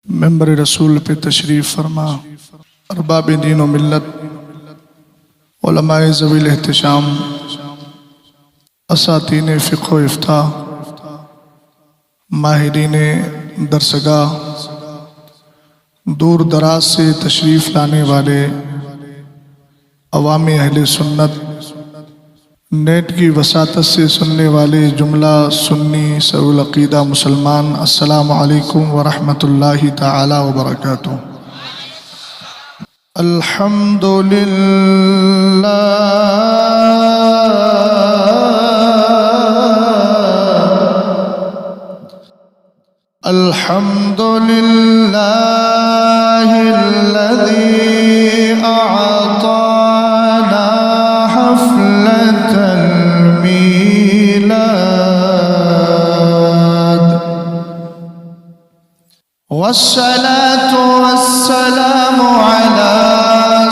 ممبر رسول پہ تشریف فرما ارباب دین و ملت، علماء ذوی الاحتشام، اساتین فقہ و افتاء، ماہرین درسگاہ، دور دراز سے تشریف لانے والے عوام اہل سنت، نیٹ کی وساطت سے سننے والے جملہ سنی سو العقیدہ مسلمان، السلام علیکم ورحمۃ اللہ تعالی وبرکاتہ۔ الحمد للہ الذی اعطانا حفلة المیلاد والصلاة والسلام على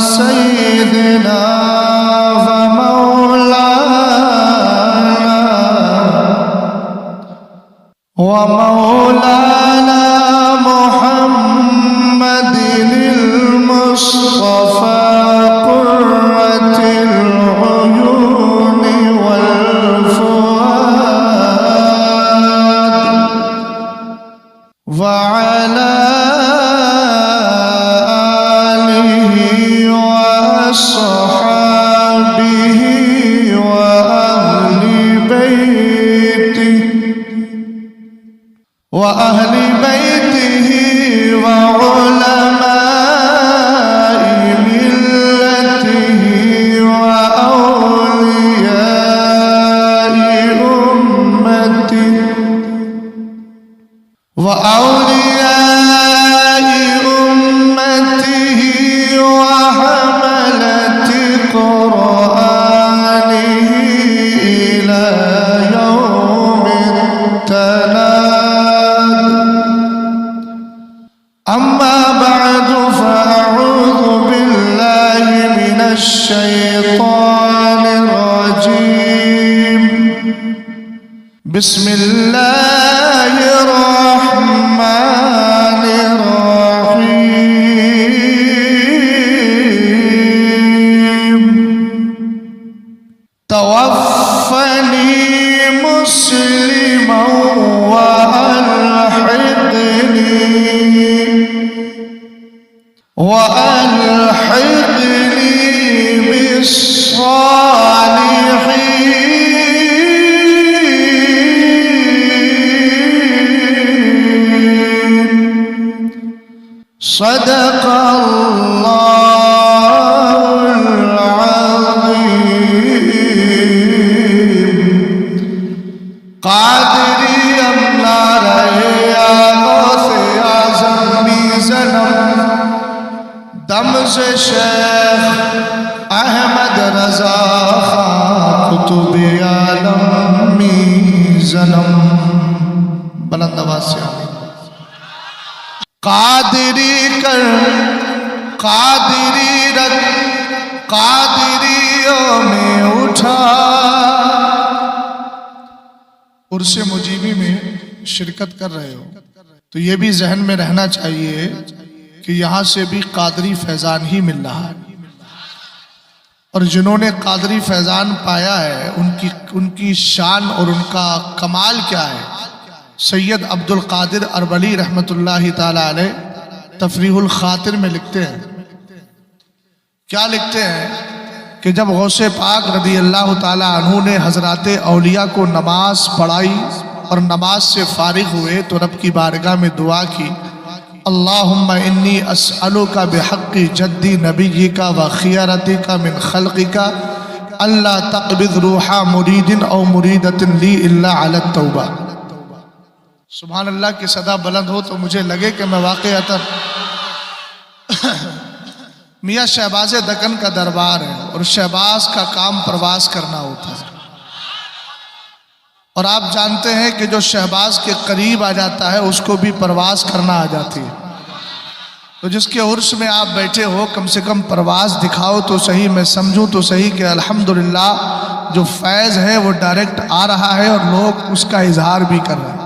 سیدنا ومولانا محمد المصطفى قرة العيون والفؤاد وعلى آله وأصحابه وأهل بيته وعلماء ملته وأولياء أمته وحملة قرآنه إلى يوم التناد. أما بعد فأعوذ بالله من الشيطان الرجيم. بسم الله الرحمن الرحيم. توفني مسلما وألحقني بالصالحين. صدق الله العظيم. قادری املا رہے غوث اعظم می ظلم دم سے شیخ احمد رضا خان قطب عالم می ظلم. بلند آواز سے قادری کر قادری رکھ قادریوں میں اٹھا. عرس مجیبی میں شرکت کر رہے ہو تو یہ بھی ذہن میں رہنا چاہیے کہ یہاں سے بھی قادری فیضان ہی مل رہا ہے، اور جنہوں نے قادری فیضان پایا ہے ان کی شان اور ان کا کمال کیا ہے. سید عبد القادر اربلی رحمۃ اللہ تعالی علیہ تفریح الخاطر میں لکھتے ہیں، کیا لکھتے ہیں کہ جب غوث پاک رضی اللہ تعالی عنہ نے حضرات اولیاء کو نماز پڑھائی اور نماز سے فارغ ہوئے تو رب کی بارگاہ میں دعا کی، اللہم انی اسألوک بحق جدی نبیک و خیارتک من خلقک اللہ تقبض روح مرید او مریدت لی الا علی التوبہ. سبحان اللہ کی صدا بلند ہو تو مجھے لگے کہ میں واقعتاً میاں شہباز دکن کا دربار ہے اور شہباز کا کام پرواز کرنا ہوتا ہے، اور آپ جانتے ہیں کہ جو شہباز کے قریب آ جاتا ہے اس کو بھی پرواز کرنا آ جاتی ہے. تو جس کے عرس میں آپ بیٹھے ہو کم سے کم پرواز دکھاؤ تو صحیح، میں سمجھوں تو صحیح کہ الحمدللہ جو فیض ہے وہ ڈائریکٹ آ رہا ہے اور لوگ اس کا اظہار بھی کر رہے ہیں.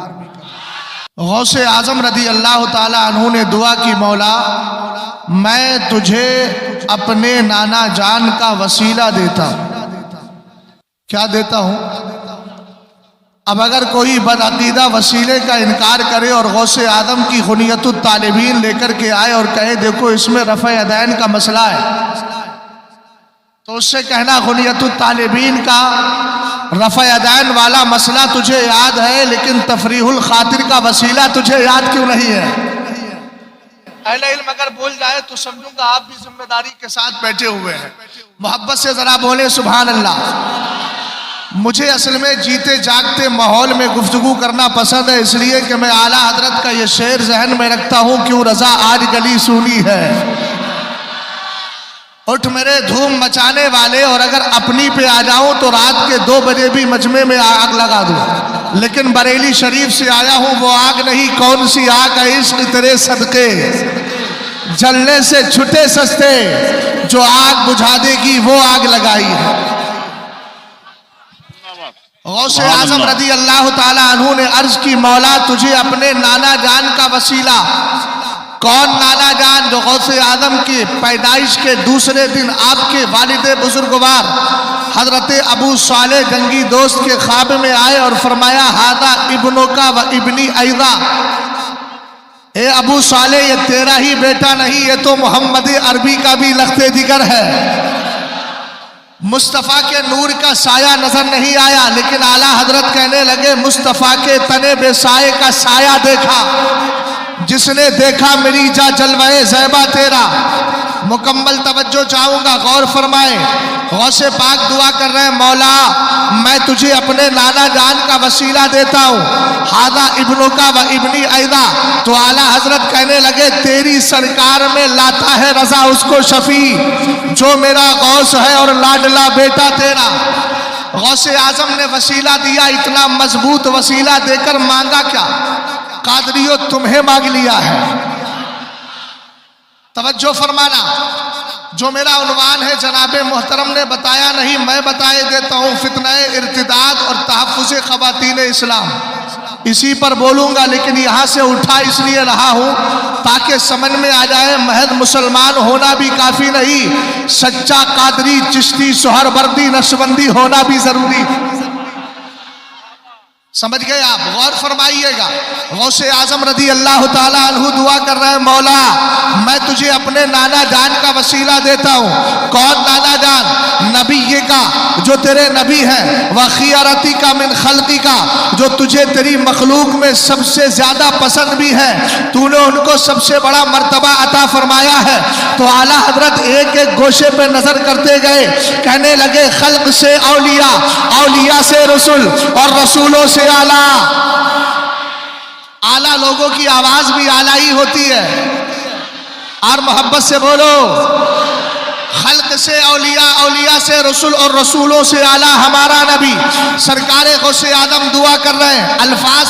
غوث اعظم رضی اللہ تعالی عنہ نے دعا کی، مولا میں تجھے اپنے نانا جان کا وسیلہ دیتا ہوں۔ کیا دیتا ہوں؟ اب اگر کوئی بدعقیدہ وسیلے کا انکار کرے اور غوث اعظم کی غنیت الطالبین لے کر کے آئے اور کہے دیکھو اس میں رفع یدین کا مسئلہ ہے، تو اس سے کہنا غنیت الطالبین کا رفع یدین والا مسئلہ تجھے یاد ہے لیکن تفریح الخاطر کا وسیلہ تجھے یاد کیوں نہیں ہے؟ اہل علم اگر بول جائے تو سمجھوں گا آپ بھی ذمہ داری کے ساتھ بیٹھے ہوئے ہیں۔ محبت سے ذرا بولے سبحان اللہ۔ مجھے اصل میں جیتے جاگتے ماحول میں گفتگو کرنا پسند ہے، اس لیے کہ میں اعلیٰ حضرت کا یہ شعر ذہن میں رکھتا ہوں، کیوں رضا آج گلی سونی ہے، اٹھ میرے دھوم مچانے والے، اور اگر اپنی پہ آ جاؤں تو رات کے 2 بجے بھی مجمع میں آگ لگا دوں، لیکن بریلی شریف سے آیا ہوں، وہ آگ نہیں، کون سی آگ ہے عشق تیرے صدقے، جلنے سے چھٹے سستے، جو آگ بجھا دے گی وہ آگ لگائی ہے۔ غوث اعظم رضی اللہ تعالی عنہ نے عرض کی، مولا تجھے اپنے نانا جان کا وسیلہ۔ کون نانا جان؟ جو غوث اعظم کی پیدائش کے دوسرے دن آپ کے والد بزرگوار حضرت ابو صالح جنگی دوست کے خواب میں آئے اور فرمایا ہذا ابنوں کا و ابنی ایضا، اے ابو صالح یہ تیرا ہی بیٹا نہیں، یہ تو محمد عربی کا بھی لخت جگر ہے۔ مصطفیٰ کے نور کا سایہ نظر نہیں آیا، لیکن اعلیٰ حضرت کہنے لگے مصطفیٰ کے تنے بے سائے کا سایہ دیکھا، جس نے دیکھا میری جا جلوہ زیبہ تیرا۔ مکمل توجہ چاہوں گا، غور فرمائے۔ غوث پاک دعا کر رہے ہیں، مولا میں تجھے اپنے نانا جان کا وسیلہ دیتا ہوں، ہذا ابنوں کا و ابنی ایضا۔ تو اعلیٰ حضرت کہنے لگے تیری سرکار میں لاتا ہے رضا اس کو شفیع، جو میرا غوث ہے اور لاڈلا بیٹا تیرا۔ غوث اعظم نے وسیلہ دیا، اتنا مضبوط وسیلہ دے کر مانگا کیا؟ قادریو تمہیں مانگ لیا ہے۔ توجہ فرمانا، جو میرا عنوان ہے جناب محترم نے بتایا نہیں، میں بتائے دیتا ہوں، فتنہ ارتداد اور تحفظ خواتین اسلام، اسی پر بولوں گا، لیکن یہاں سے اٹھا اس لیے رہا ہوں تاکہ سمجھ میں آ جائے محض مسلمان ہونا بھی کافی نہیں، سچا قادری چشتی سہر بردی نقشبندی ہونا بھی ضروری۔ سمجھ گئے آپ؟ غور فرمائیے گا۔ غوث اعظم رضی اللہ تعالیٰ عنہ دعا کر رہے ہیں، مولا میں تجھے اپنے نانا جان کا وسیلہ دیتا ہوں۔ کون نانا جان؟ نبی کا، جو تیرے نبی ہیں، وخیرتی کا من خلقی کا، جو تجھے تیری مخلوق میں سب سے زیادہ پسند بھی ہے، تو نے ان کو سب سے بڑا مرتبہ عطا فرمایا ہے۔ تو اعلیٰ حضرت ایک ایک گوشے پہ نظر کرتے گئے، کہنے لگے خلق سے اولیاء، اولیاء سے رسول، اور رسولوں سے اعلیٰ۔ اعلیٰ لوگوں کی آواز بھی اعلیٰ ہی ہوتی ہے، اور محبت سے بولو، خلق سے اولیاء، اولیاء سے رسول، اور رسولوں سے اعلیٰ ہمارا نبی سرکار غوث اعظم دعا کر رہے ہیں۔ الفاظ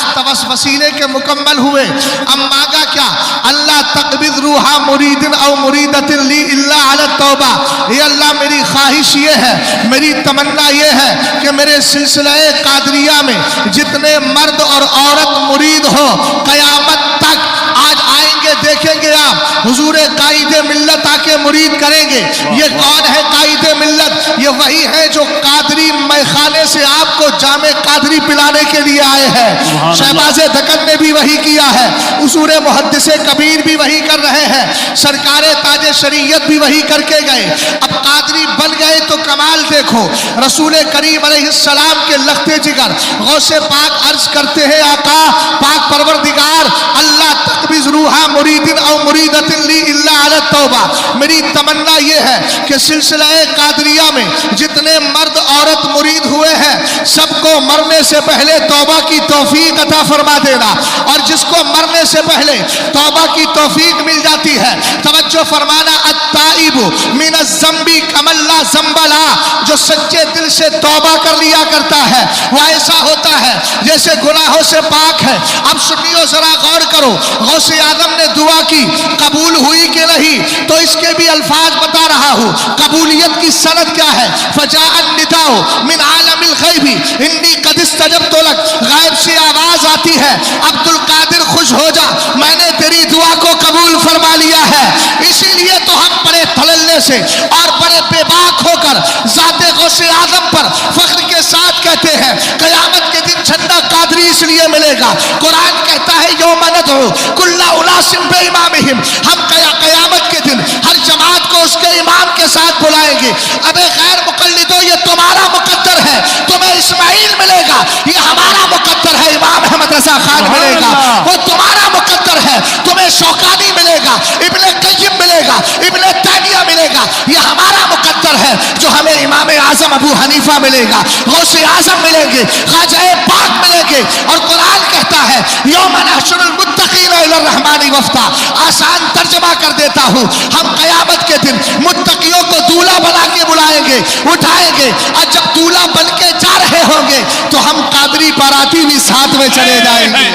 وسیلے کے مکمل ہوئے، اب مانگا کیا؟ اللہ تقبض روحا مرید او مریدت لی اللہ علی التوبہ، اے اللہ میری خواہش یہ ہے، میری تمنا یہ ہے کہ میرے سلسلہ قادریہ میں جتنے مرد اور عورت مرید ہو، قیامت تک آج آئیں گے، دیکھیں گے آپ حضور قائد ملت آ کے مرید کریں گے۔ یہ کون ہے قائد ملت؟ یہ وہی ہے جو قادری میخانے سے آپ کو جام قادری پلانے کے لیے آئے ہیں۔ شہباز دکن نے بھی وہی کیا ہے، حضور محدث کبیر بھی وہی کر رہے ہیں، سرکار تاج شریعت بھی وہی کر کے گئے۔ اب قادری بن گئے تو کمال دیکھو، رسول کریم علیہ السلام کے لخت جگر غوث پاک عرض کرتے ہیں، آقا پاک پروردگار اللہ تقبض روحا مرید او مریدت لی اللہ علی التوبہ، میری تمنا یہ ہے کہ سلسلہ قادریہ میں جتنے مرد عورت مرید ہوئے ہیں سب کو مرنے سے پہلے توبہ کی توفیق عطا فرما دینا، اور جس کو مرنے سے پہلے توبہ کی توفیق مل جاتی ہے، توجہ فرمانا، التائب من الذنب کمن لا ذنب لہ، جو سچے دل سے توبہ کر لیا کرتا ہے وہ ایسا ہوتا ہے جیسے گناہوں سے پاک ہے۔ اب سنیو ذرا غور کرو، غوث اعظم نے دعا کی، قبول ہوئی کہ نہیں، تو اس کے بھی الفاظ بتا رہا ہوں۔ قبولیت کی سند کیا ہے؟ فجاء النداء من عالم الغیب انی قد استجبت لک، غیب سے آواز آتی ہے عبد القادر خوش ہو جا، میں نے تیری دعا کو قبول فرما لیا ہے۔ اسی لیے تو ہم بڑے تھللے سے اور بڑے بے باک ہو کر ذات غوث اعظم پر فخر کے ساتھ کہتے ہیں قیامت کے دن جھنڈا قادری اس لیے ملے گا۔ قرآن کہتا ہے یوم ندعو کل اناس بامامہم، ہم قیامت کے دن ہر جماعت کو اس کے امام کے ساتھ بلائیں گے۔ ابے غیر مقلدو، یہ تمہارا مقدر ہے، تمہیں اسماعیل ملے گا، یہ ہمارا مقدر ہے امام احمد رضا خان ملے گا، وہ تمہارا مقدر ہے، تمہیں شوکانی ملے گا، ابن قیم ملے گا، ابن تیمیہ ملے گا، یہ ہمارا مقدر ہے جو ہمیں امام اعظم ابو حنیفہ ملے گا، غوث اعظم ملیں گے، خواجہ پاک ملیں گے۔ اور قرآن کہتا ہے یوم نحشر المتقین الی الرحمن وفدا، آسان ترجمہ کر دیتا ہوں، ہم قیامت کے دن متقیوں کو دولہا بنا کے بلائیں گے، اٹھائیں گے، اور جب دولہا بن کے جا رہے ہوں گے تو ہم قادری باراتی بھی ساتھ میں چلے جائیں گے۔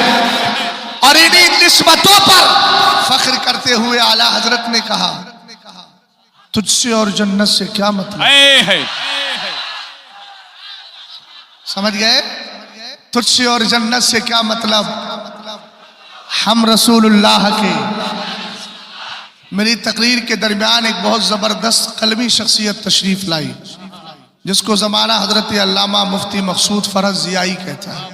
اور انہی نسبتوں پر فخر کرتے ہوئے اعلیٰ حضرت نے کہا تجھ سے اور جنت سے کیا مطلب؟ سمجھ گئے؟ تجھ سے اور جنت سے کیا مطلب؟ ہم رسول اللہ کے۔ میری تقریر کے درمیان ایک بہت زبردست قلمی شخصیت تشریف لائی جس کو زمانہ حضرت علامہ مفتی مقصود فرج ضیائی کہتا ہے۔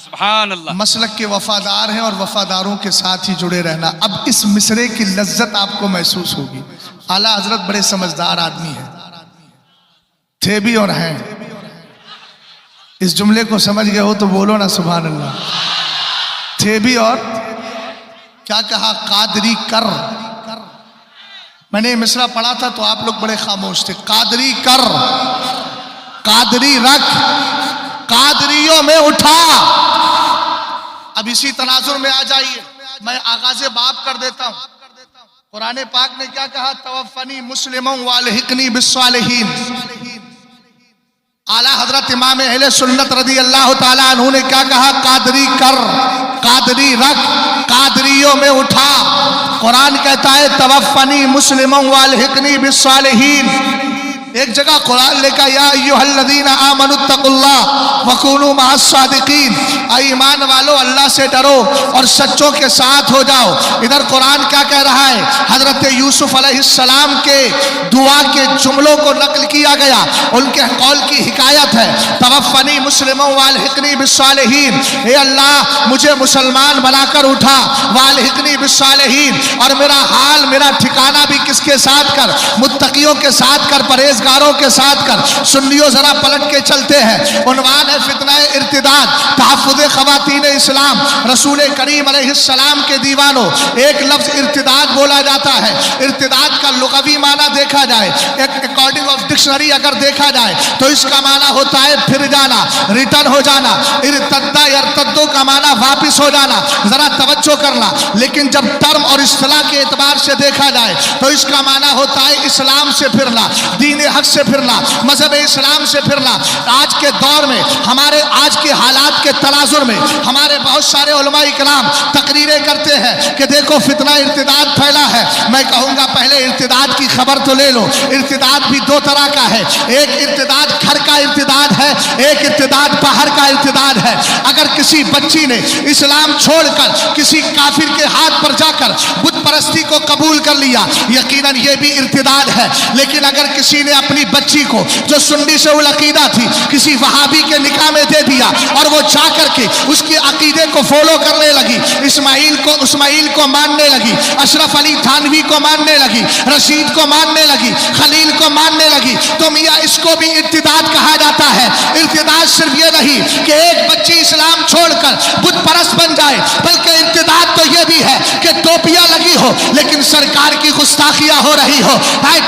سبحان اللہ۔ مسلک کے وفادار ہیں اور وفاداروں کے ساتھ ہی جڑے رہنا۔ اب اس مصرے کی لذت آپ کو محسوس ہوگی۔ اعلیٰ حضرت بڑے سمجھدار آدمی ہیں، تھے بھی اور ہیں۔ اس جملے کو سمجھ گئے ہو تو بولو نا سبحان اللہ۔ تھے بھی اور کیا کہا؟ قادری کر۔ میں نے یہ مصرع پڑھا تھا تو آپ لوگ بڑے خاموش تھے۔ قادری کر، قادری رکھ، قادریوں میں اٹھا۔ اب اسی تناظر میں آ جائیے، میں آغاز باب کر دیتا ہوں۔ قرآن پاک نے کیا کہا؟ توفنی مسلما والحقنی بالصالحین۔ اعلیٰ حضرت امام اہل سنت رضی اللہ تعالیٰ عنہ نے کیا کہا؟ قادری کر، قادری رکھ، قادریوں میں اٹھا۔ قرآن کہتا ہے توفنی مسلما والحقنی بالصالحین۔ ایک جگہ قرآن نے کہا یا ایھا الذین آمنوا اتقوا اللہ وکونوا مع الصادقین، اے ایمان والو اللہ سے ڈرو اور سچوں کے ساتھ ہو جاؤ۔ ادھر قرآن کیا کہہ رہا ہے؟ حضرت یوسف علیہ السلام کے دعا کے جملوں کو نقل کیا گیا، ان کے قول کی حکایت ہے توفنی مسلما والحقنی بالصالحین، اے اللہ مجھے مسلمان بنا کر اٹھا، والحقنی بالصالحین، اور میرا حال میرا ٹھکانہ بھی کس کے ساتھ کر؟ متقیوں کے ساتھ کر، پرہیزگاروں کے ساتھ کر۔ سنیوں ذرا پلٹ کے چلتے ہیں، عنوان ہے فتنہ ارتداد، تحفظ خواتین اسلام۔ رسول کریم علیہ السلام کے دیوانوں، ایک لفظ ارتداد بولا جاتا ہے، ارتداد کا لغوی معنی دیکھا جائے، اکارڈنگ آف ڈکشنری اگر دیکھا جائے تو اس کا معنی ہوتا ہے پھر جانا، ریٹرن ہو جانا۔ ارتدہ یرتدو کا معنی واپس ہو جانا، ذرا توجہ کرنا۔ لیکن جب ٹرم اور اصطلاح کے اعتبار سے دیکھا جائے تو اس کا معنی ہوتا ہے اسلام سے پھرنا، دین حق سے پھرنا، مذہب اسلام سے پھرنا۔ آج کے دور میں، ہمارے آج کے حالات کے تناظر میں، ہمارے بہت سارے علماء کرام تقریریں کرتے ہیں کہ دیکھو فتنہ ارتداد پھیلا ہے۔ میں کہوں گا پہلے ارتداد کی خبر تو لے لو۔ ارتداد بھی دو طرح کا ہے، ایک ارتداد گھر کا ارتداد ہے، ایک ارتداد باہر کا ارتداد ہے۔ اگر کسی بچی نے اسلام چھوڑ کر کسی کافر کے ہاتھ پر جا کر بت پرستی کو قبول کر لیا، یقیناً یہ بھی ارتداد ہے۔ لیکن اگر کسی نے اپنی بچی کو جو سنی سے العقیدہ تھی کسی وہابی کے نکاح میں دے دیا اور وہ جا کر کے اس کے عقیدے کو فالو کرنے لگی، اسماعیل کو ماننے لگی، اشرف علی تھانوی کو ماننے لگی، رشید کو ماننے لگی، خلیل کو ماننے لگی، تو میاں اس کو بھی ارتداد کہا جاتا ہے۔ ارتداد صرف یہ نہیں کہ ایک بچی اسلام چھوڑ کر بت پرست بن جائے، بلکہ ارتداد تو یہ بھی ہے کہ ٹوپیاں لگی ہو لیکن سرکار کی گستاخیاں ہو رہی ہو،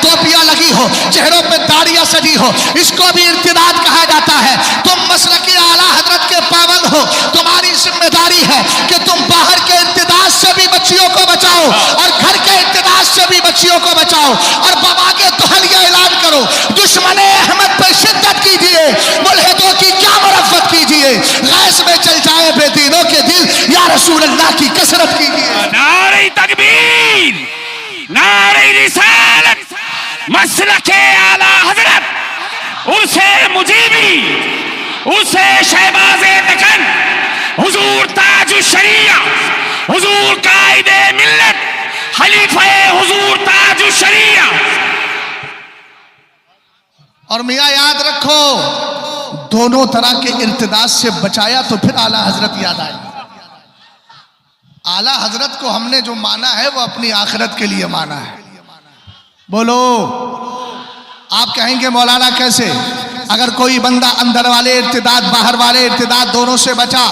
ٹوپیاں لگی ہو، چہروں پہ داڑیاں سجی ہو، اس کو بھی ارتداد کہا جاتا ہے۔ تم مسلک اعلیٰ حضرت کے پابند ہو، تمہاری ذمہ داری ہے کہ تم باہر کے ارتداد سے بھی بچیوں کو بچاؤ اور گھر کے ارتداد سے بھی بچیوں کو بچاؤ، اور بواقع تحلیہ اعلان کرو۔ دشمن احمد پہ شدت کیجیے، ملحدوں کی کیا مرفت کیجیے، غیث میں چل جائے بے دینوں کے دل، یا رسول اللہ کی کثرت کیجیے۔ نعرہ تکبیر، رسالت مسلک اعلی حضرت اسے مجیبی اسے شہباز دکن حضور تاج الشریعہ حضور قائد ملت خلیفہ حضور تاج الشریعہ. اور میاں یاد رکھو دونوں طرح کے ارتداد سے بچایا تو پھر اعلیٰ حضرت یاد آئے. اعلیٰ حضرت کو ہم نے جو مانا ہے وہ اپنی آخرت کے لیے مانا ہے. بولو آپ کہیں گے مولانا کیسے؟ اگر کوئی بندہ اندر والے ارتداد باہر والے ارتداد دونوں سے بچا،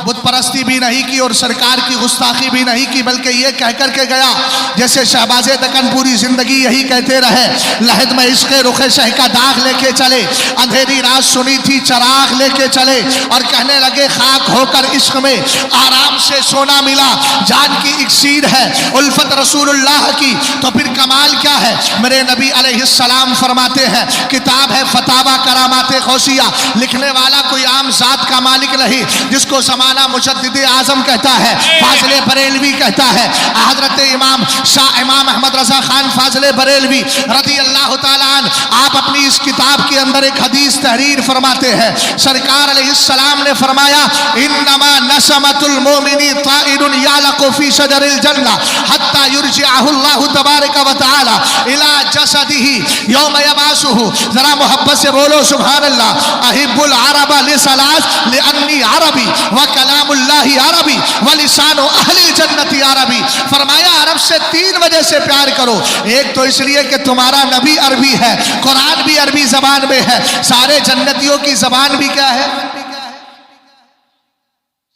بت پرستی بھی نہیں کی اور سرکار کی گستاخی بھی نہیں کی، بلکہ یہ کہہ کر کے گیا جیسے شہباز دکن پوری زندگی یہی کہتے رہے، لحد میں عشق رخ شہ کا داغ لے کے چلے، اندھیری رات سنی تھی چراغ لے کے چلے، اور کہنے لگے خاک ہو کر عشق میں آرام سے سونا ملا، جان کی اکسیر ہے الفت رسول اللہ کی. تو پھر کمال کیا ہے؟ میرے نبی علیہ السلام فرماتے ہیں کتاب ہے فتاوی کرامات غوثیہ، لکھنے والا کوئی عام ذات کا مالک نہیں، جس کو زمانہ مجدد اعظم کہتا ہے، فاضل بریلوی کہتا ہے، حضرت امام شاہ امام احمد رضا خان فاضل بریلوی رضی اللہ تعالیٰ عنہ. آپ اپنی اس کتاب کے اندر ایک حدیث تحریر فرماتے ہیں، سرکار علیہ السلام نے فرمایا انما نسمۃ المؤمن طائر یعلق فی شجر الجنہ حتی یرجعہ اللہ تبارک و تعالی الی جسدہ یوم یبعثہ. ذرا محبت سے بولو سبحان اللہ. احب العرب لثلاث لانی عربی وکلام اللہ عربی ولسان اہل الجنت عربی. فرمایا عرب سے 3 وجہ سے پیار کرو. ایک تو اس لیے کہ تمہارا نبی عربی ہے، قرآن بھی عربی زبان میں ہے، سارے جنتیوں کی زبان بھی کیا ہے؟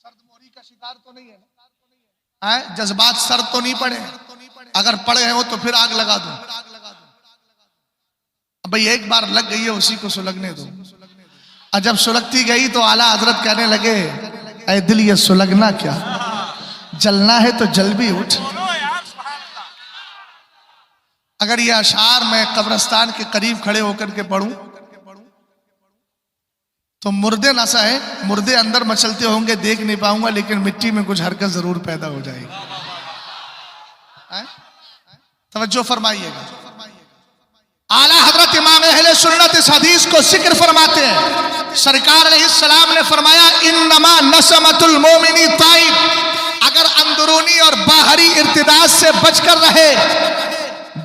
سرد موری کا شکار تو نہیں ہے نا؟ جذبات سرد تو نہیں پڑے، اگر پڑے ہیں وہ تو پھر آگ لگا دو. بھئی ایک بار لگ گئی ہے اسی کو سلگنے دو. اور جب سلگتی گئی تو اعلیٰ حضرت کہنے لگے اے دل یہ سلگنا کیا، جلنا ہے تو جل بھی اٹھ. اگر یہ اشعار میں قبرستان کے قریب کھڑے ہو کر کے پڑھوں تو مردے نہ سہیں، مردے اندر مچلتے ہوں گے دیکھ نہیں پاؤں گا، لیکن مٹی میں کچھ حرکت ضرور پیدا ہو جائے گی. توجہ فرمائیے گا. اعلیٰ حضرت امام اہل سنت اس حدیث کو ذکر فرماتے ہیں، سرکار علیہ السلام نے فرمایا انما نسمۃ المؤمن طائر. اگر اندرونی اور باہری ارتداد سے بچ کر رہے،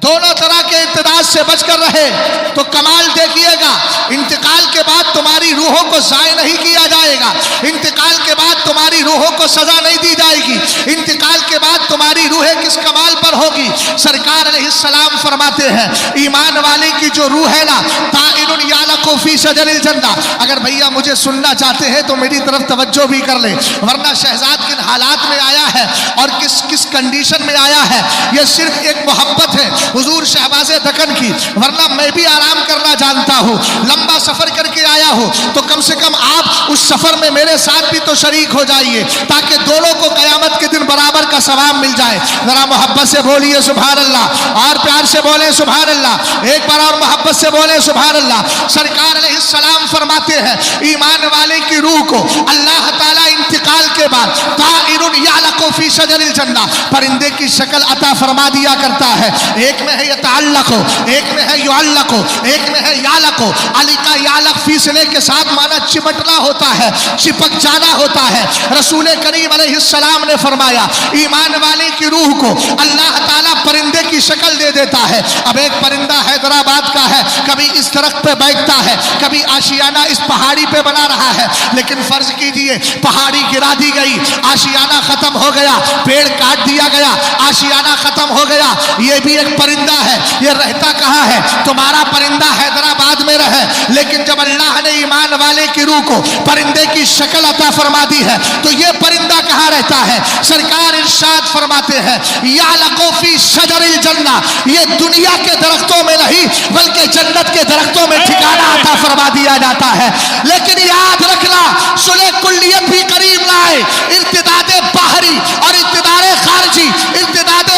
دونوں طرح کے ارتداد سے بچ کر رہے تو کمال دیکھیے گا. انتقال کے بعد تمہاری روحوں کو ضائع نہیں کیا جائے گا، انتقال کے بعد تمہاری روحوں کو سزا نہیں دی جائے گی، انتقال کے بعد تمہاری روحیں کس کمال پر ہوگی. سرکار علیہ السلام فرماتے ہیں ایمان والے کی جو روح ہے نا طائر یعلق فی شجر الجنہ. اگر بھیا مجھے سننا چاہتے ہیں تو میری طرف توجہ بھی کر لیں، ورنہ شہزاد کن حالات میں آیا ہے اور کس کنڈیشن میں آیا ہے، یہ صرف ایک محبت ہے حضور شہباز دکن کی، ورنہ میں بھی آرام کرنا جانتا ہوں. لمبا سفر کر کے آیا ہوں تو کم سے کم آپ اس سفر میں میرے ساتھ بھی تو شریک ہو جائیے تاکہ دونوں کو قیامت کے دن برابر کا ثواب مل جائے. ذرا محبت سے بولیے سبحان اللہ، اور پیار سے بولیں سبحان اللہ، ایک بار اور محبت سے بولیں سبحان اللہ. سرکار علیہ السلام فرماتے ہیں ایمان والے کی روح کو اللہ تعالیٰ انتقال کے بعد طائر یعلق فی شجر الجنہ پرندے کی شکل عطا فرما دیا کرتا ہے. ایک میں ہے یتعلق، ایک میں ہے یعلق، ایک میں ہے یعلق. علی کا یعلق فی صلے کے ساتھ مانا چمٹنا ہوتا ہے، چپک جانا ہوتا ہے. رسول کریم علیہ السلام نے فرمایا ایمان والے کی روح کو اللہ تعالیٰ پرندے کی شکل دے دیتا ہے. اب ایک پرندہ حیدرآباد کا ہے، کبھی اس درخت پہ بیٹھتا ہے، کبھی آشیانہ اس پہاڑی پہ بنا رہا ہے، لیکن فرض کیجئے پہاڑی گرا دی گئی، آشیانہ ختم ہو گیا، پیڑ کاٹ دیا گیا، آشیانہ ختم ہو گیا. یہ بھی ایک پرندہ ہے، یہ رہتا کہاں ہے؟ تمہارا پرندہ حیدرآباد میں رہے، لیکن جب اللہ نے ایمان والے کی روح کو پرندے کی شکل عطا فرما دی ہے تو یہ پرندہ کہاں رہتا ہے؟ سرکار ارشاد فرماتے ہیں یعلق فی شجر الجنہ، یہ دنیا کے درختوں میں نہیں بلکہ جنت کے درختوں میں ٹھکانہ عطا فرما دیا جاتا ہے. لیکن یاد رکھنا صلح کلیت بھی قریب لائے، ارتداد باہری اور ارتداد خارجی، ارتداد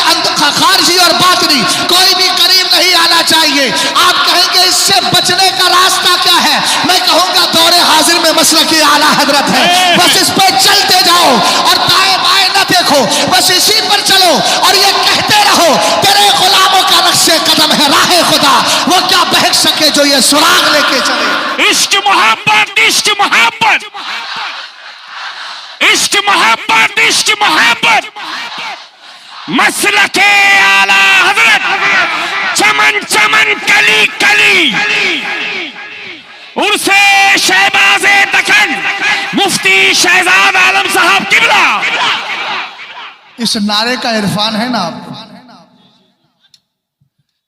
خارجی اور باطنی کوئی بھی قریب نہیں آنا چاہیے. آپ کہیں گے اس سے بچنے کا راستہ کیا ہے؟ میں کہوں گا دور حاضر میں مسلک اعلیٰ حضرت ہے، بس اس پہ چلتے جاؤ اور دائیں بائیں نہ دیکھو، بس اسی پر چلو اور یہ کہتے رہو تیرے غلاموں کا نقش جو یہ سراغ لے کے چلے. عشق محبت عشق محبت عشق محبت عشق محبت مسلک اعلی حضرت چمن چمن کلی کلی عرس شہباز دکن مفتی شہزاد عالم صاحب قبلہ. اس نعرے کا عرفان ہے نا آپ کو,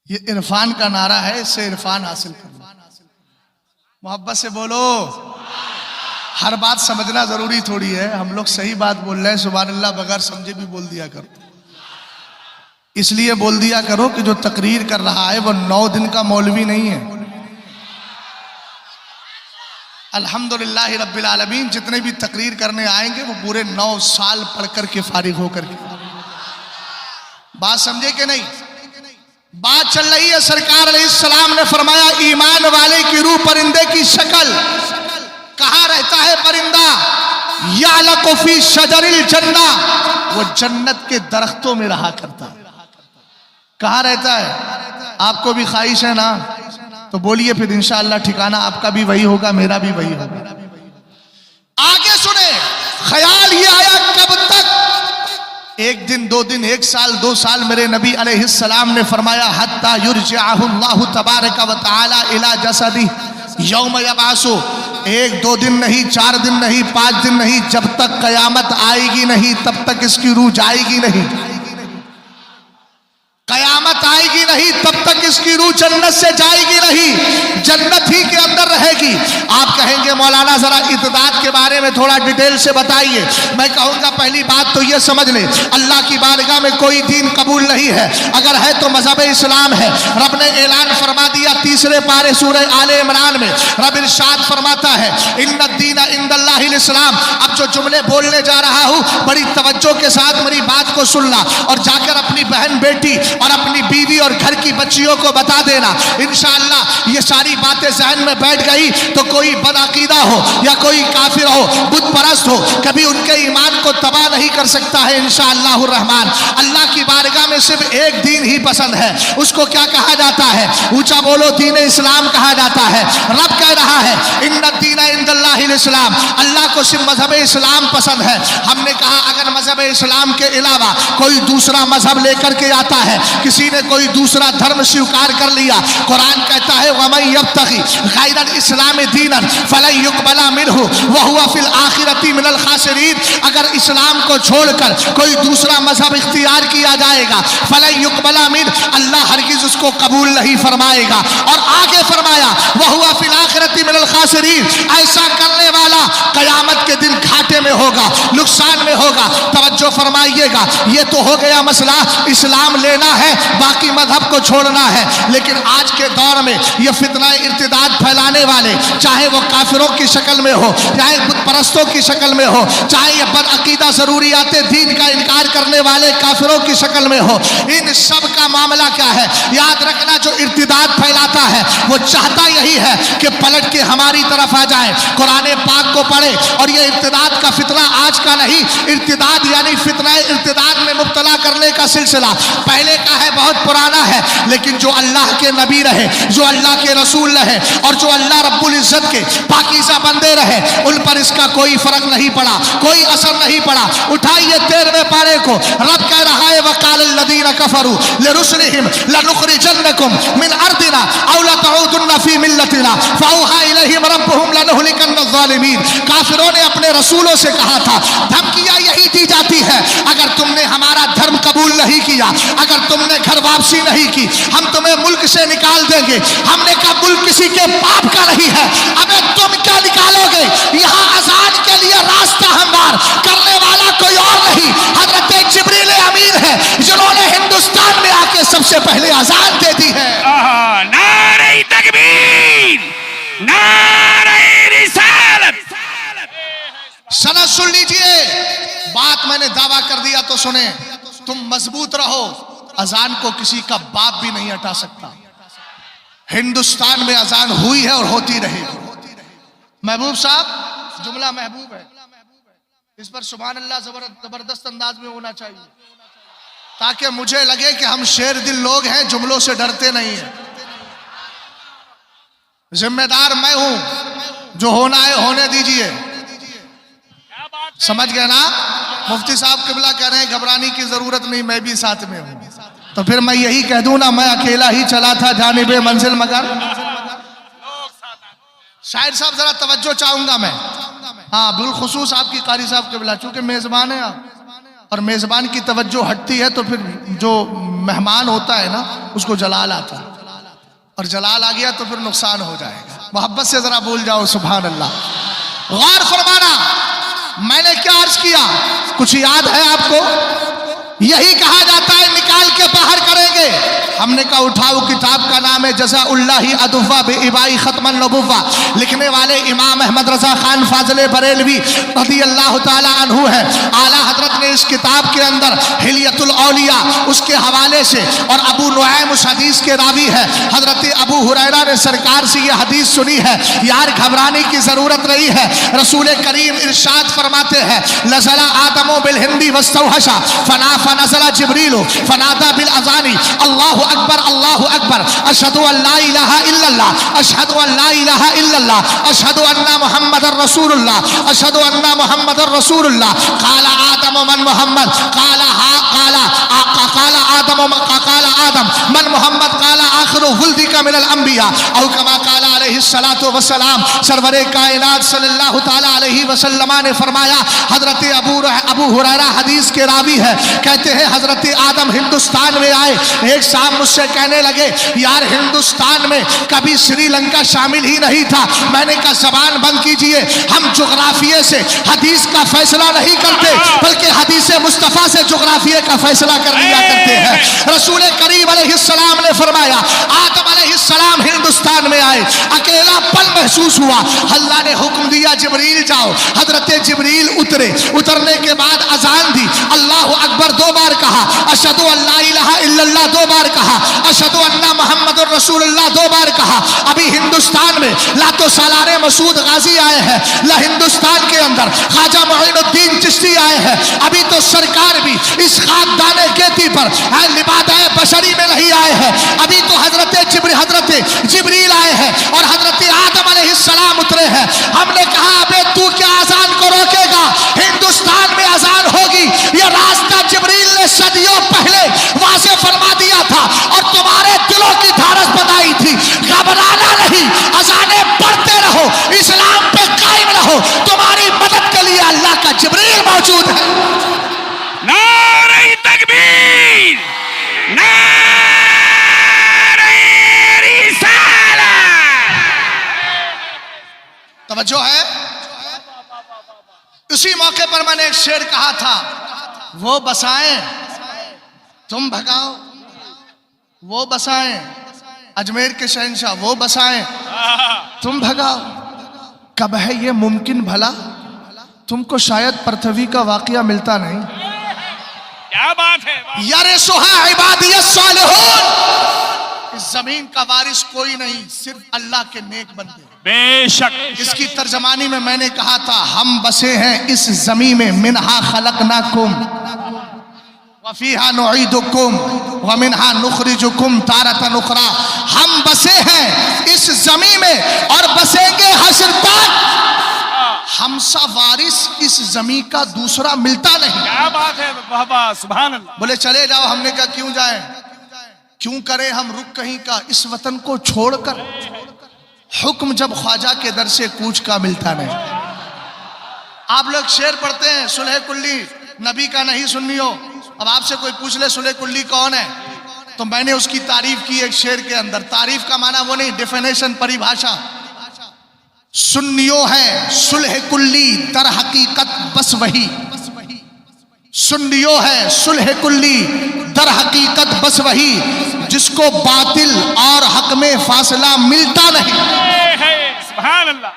یہ عرفان کا نعرہ ہے, اس سے عرفان حاصل کرنا. محبت سے بولو. ہر بات سمجھنا ضروری تھوڑی ہے, ہم لوگ صحیح بات بول رہے ہیں, سبحان اللہ بغیر سمجھے بھی بول دیا کرو. اس لیے بول دیا کرو کہ جو تقریر کر رہا ہے وہ 9 دن کا مولوی نہیں ہے. الحمدللہ رب العالمین جتنے بھی تقریر کرنے آئیں گے وہ پورے 9 سال پڑھ کر کے فارغ ہو کر کے. بات سمجھے کہ نہیں؟ بات چل رہی ہے. سرکار علیہ السلام نے فرمایا ایمان والے کی روح پرندے کی شکل. کہاں رہتا ہے پرندہ؟ یعلق فی شجر الجنہ, وہ جنت کے درختوں میں رہا کرتا ہے. کہاں رہتا ہے؟ آپ کو بھی خواہش ہے نا, تو بولیے پھر انشاءاللہ ٹھکانہ آپ کا بھی وہی ہوگا, میرا بھی وہی ہوگا. آگے سنیں, خیال یہ آیا کب تک؟ 1 دن 2 دن 1 سال 2 سال. میرے نبی علیہ السلام نے فرمایا حتی یرجعہ اللہ تبارک و تعالی الی جسدہ یوم یبعثو. 1 2 دن نہیں, 4 دن نہیں, 5 دن نہیں, جب تک قیامت آئے گی نہیں تب تک اس کی روح جائے گی نہیں. قیامت آئے گی نہیں تب تک اس کی روح جنت سے جائے گی نہیں, جنت ہی کے اندر رہے گی. آپ کہیں گے مولانا ذرا ارتداد کے بارے میں تھوڑا ڈیٹیل سے بتائیے. میں کہوں گا پہلی بات تو یہ سمجھ لیں, اللہ کی بارگاہ میں کوئی دین قبول نہیں ہے, اگر ہے تو مذہب اسلام ہے. رب نے اعلان فرما دیا 3 پارے سورہ آل عمران میں, رب ارشاد فرماتا ہے ان الدین عند اللہ الاسلام. اب جو جملے بولنے جا رہا ہوں بڑی توجہ کے ساتھ میری بات کو سننا, اور جا کر اپنی بہن بیٹی اور اپنی بیوی اور گھر کی بچیوں کو بتا دینا. انشاءاللہ یہ ساری باتیں ذہن میں بیٹھ گئی تو کوئی بدعقیدہ ہو یا کوئی کافر ہو, بت پرست ہو, کبھی ان کے ایمان کو تباہ نہیں کر سکتا ہے انشاءاللہ الرحمن. اللہ کی بارگاہ میں صرف ایک دین ہی پسند ہے, اس کو کیا کہا جاتا ہے؟ اونچا بولو, دین اسلام کہا جاتا ہے. رب کہہ رہا ہے ان الدین عند اللہ الاسلام, اللہ کو صرف مذہب اسلام پسند ہے. ہم نے کہا اگر مذہب اسلام کے علاوہ کوئی دوسرا مذہب لے کر کے آتا ہے, کسی نے کوئی دوسرا دھرم سویکار کر لیا, قرآن کہتا ہے وَمَن يَبْتَغِ غَيْرَ الْإِسْلَامِ دِينًا فَلَن يُقْبَلَ مِنْهُ وَهُوَ فِي الْآخِرَةِ مِنَ الْخَاسِرِينَ. اگر اسلام کو چھوڑ کر کوئی دوسرا مذہب اختیار کیا جائے گا, فَلَن يُقْبَلَ مِنْهُ, اللہ ہرگز اس کو قبول نہیں فرمائے گا. اور آگے فرمایا وَهُوَ فِي الْآخِرَةِ مِنَ الْخَاسِرِينَ, ایسا کرنے والا قیامت کے دن گھاٹے میں ہوگا, نقصان میں ہوگا. توجہ فرمائیے گا, یہ تو ہو گیا مسئلہ اسلام لینا ہے باقی مذہب کو چھوڑنا ہے. لیکن آج کے دور میں یہ فتنہ ارتداد پھیلانے والے, چاہے وہ کافروں کی شکل میں ہو, چاہے بت پرستوں کی شکل میں ہو, چاہے یہ بدعقیدہ ضروریات دین کا انکار کرنے والے کافروں کی شکل میں ہو, ان سب کا معاملہ کیا ہے؟ یاد رکھنا, جو ارتداد پھیلاتا ہے وہ چاہتا یہی ہے کہ پلٹ کے ہماری طرف آ جائے, قرآن پاک کو پڑھے. اور یہ ارتداد کا فتنہ آج کا نہیں, ارتداد یعنی فتنہ ارتداد میں مبتلا کرنے کا سلسلہ پہلے کا ہے, بہت پرانا ہے. لیکن جو اللہ کے نبی رہے, جو اللہ کے رسول رہے, اور جو اللہ رب العزت کے پاکیزہ بندے رہے, ان پر اس کا کوئی فرق نہیں پڑا, کوئی اثر نہیں پڑا. اٹھائیے 13ویں پارے کو, رب کہہ رہا ہے وقال الذین کفروا لرسلهم لنخرجنکم من ارضنا او لتعودن فی ملتنا فاوحى الیہم ربهم لنہلکن الظالمین. کافروں نے اپنے رسولوں سے کہا تھا, دھمکیاں یہی دی جاتی ہے اگر تم نے ہمارا دھرم قبول نہیں کیا, اگر تم نے گھر واپسی نہیں کی, ہم تمہیں ملک سے نکال دیں گے. ہم نے کہا ملک کسی کے باپ کا نہیں ہے, ابے تم کیا نکالو گے؟ یہاں اذان کے لیے راستہ ہموار کرنے والا کوئی اور نہیں, حضرت جبریل امین ہے, جنہوں نے ہندوستان میں آ کے سب سے پہلے اذان دے دی ہے. نعرہ تکبیر, نعرہ رسالت. سند سن لیجئے, بات میں نے دعویٰ کر دیا تو سنیں, تم مضبوط رہو, اذان کو کسی کا باپ بھی نہیں ہٹا سکتا. ہندوستان میں اذان ہوئی ہے اور ہوتی رہے گی. محبوب صاحب, جملہ محبوب ہے, اس پر سبحان اللہ زبردست انداز میں ہونا چاہیے تاکہ مجھے لگے کہ ہم شیر دل لوگ ہیں, جملوں سے ڈرتے نہیں ہیں. ذمہ دار میں ہوں، جو ہونا ہے ہونے دیجئے. سمجھ گئے نا؟ مفتی صاحب قبلہ کہہ رہے ہیں گھبرانے کی ضرورت نہیں، میں بھی ساتھ میں ہوں. تو پھر میں یہی کہہ دوں نا، میں اکیلا ہی چلا تھا جانب منزل مگر. شاعر صاحب ذرا توجہ چاہوں گا میں، ہاں بالخصوص آپ کی قاری صاحب قبلہ، چونکہ میزبان ہیں آپ، اور میزبان کی توجہ ہٹتی ہے تو پھر جو مہمان ہوتا ہے نا اس کو جلال آتا ہے، اور جلال آ گیا تو پھر نقصان ہو جائے گا. محبت سے ذرا بول جاؤ سبحان اللہ. غور فرمانا، میں نے کیا عرض کیا، کچھ یاد ہے آپ کو؟ یہی کہا جاتا ہے نکال کے باہر کریں گے. ہم نے کہا اٹھاؤ، کتاب کا نام ہے جزاء اللہ ادوفا بے ابائی ختم النبوہ، لکھنے والے امام احمد رضا خان فاضل بریلوی رضی اللہ تعالی عنہ ہے. اعلیٰ حضرت نے اس کتاب کے اندر حلیت الاولیاء اس کے حوالے سے، اور ابو نعیم اس حدیث کے راوی ہے، حضرت ابو ہریرہ نے سرکار سے یہ حدیث سنی ہے. یار گھبرانے کی ضرورت نہیں ہے. رسول کریم ارشاد فرماتے ہیں نزل آدم بالہندی واستوحش فنزل جبریل فنادى بالاذان اللہ اکبر اللہ اکبر اشہد ان لا الہ الا اللہ اشہد ان لا الہ الا اللہ اشہد ان محمد رسول اللہ اشہد ان محمد رسول اللہ. قال آدم من محمد قال آدم من محمد قال آخر ولدک من الانبیاء او کما قال علیہ الصلوۃ والسلام. سرور کائنات صلی اللہ تعالی علیہ وسلم نے فرمایا، حضرت ابو ہریرہ حدیث کے راوی ہے، کہتے ہیں حضرت آدم ہندوستان میں آئے. ایک صاحب مجھ سے کہنے لگے یار ہندوستان میں کبھی سری لنکا شامل ہی نہیں تھا. میں نے کہا زبان بند کیجئے، ہم جغرافیے سے حدیث کا فیصلہ نہیں کرتے بلکہ حدیث مصطفیٰ سے جغرافیے کا فیصلہ کر لیا کرتے ہیں. رسول کریم علیہ السلام نے فرمایا آدم علیہ السلام ہندوستان میں آئے، اکیلا پن محسوس ہوا. اللہ نے حکم دیا جبریل جاؤ. حضرت جبریل اترے، اترنے کے بعد اذان دی، اللہ اکبر 2 بار کہا، اشہد ان لا الہ الا اللہ 2 بار کہا، اشہد ان محمد رسول اللہ 2 بار کہا. ابھی ہندوستان میں لاتو سالار مسعود غازی آئے ہیں، ہندوستان کے اندر خواجہ معین الدین چشتی آئے ہیں. ابھی تو سرکار بھی اس خاکدان گیتی پر لبادہ بشری میں نہیں آئے ہیں. ابھی تو حضرت جبریل آئے ہیں اور حضرت آدم علیہ السلام اترے ہیں. ہم نے کہا ابے تو کیا اذان کو روکے گا؟ ہندوستان میں اذان ہوگی. یہ راستہ جبریل نے صدیوں پہلے واضح فرما دیا تھا اور تمہارے دلوں کی دھارس بتائی تھی. گھبرانا نہیں، اذانیں پڑھتے رہو، اسلام پہ قائم رہو. تمہاری مدد کے لیے اللہ کا جبریل موجود ہے. نعرہ تکبیر، نعرہ رسالہ. توجہ ہے؟ اسی موقع پر میں نے ایک شعر کہا تھا، وہ بسائیں تم بھگاؤ، وہ بسائیں اجمیر کے شہنشاہ، وہ بسائیں تم بھگاؤ. کب ہے یہ ممکن بھلا تم کو شاید پرتھوی کا واقعہ ملتا نہیں. کیا بات ہے؟ یرثھا عبادی الصالحون، اس زمین کا وارث کوئی نہیں، صرف اللہ کے نیک بندے. بے شک. اس کی ترجمانی میں نے کہا تھا ہم بسے ہیں اس زمین میں، منہا خلقناکم وفیہا نعیدکم ومنہا نخرجکم تارۃ اخری. ہم بسے ہیں اس زمین میں اور بسیں گے حشر تک. ہم سا وارث اس زمین کا دوسرا ملتا نہیں. کیا بات ہے بابا، سبحان اللہ. بولے چلے جاؤ. ہم نے کہا کیوں جائیں، کیوں کریں ہم رک کہیں کا اس وطن کو چھوڑ کر. حکم جب خواجہ کے در سے کوچ کا ملتا نہیں. آپ لوگ شعر پڑھتے ہیں صلح کلی نبی کا نہیں سنی ہو. اب آپ سے کوئی پوچھ لے صلح کلی کون ہے تو میں نے اس کی تعریف کی ایک شعر کے اندر. تعریف کا معنی وہ نہیں، ڈیفینیشن، پریبھاشا. سنیوں ہے صلح کلی در حقیقت بس وہی. سنیوں ہے صلح کلی در حقیقت بس وہی، جس کو باطل اور حق میں فاصلہ ملتا نہیں. سبحان اللہ.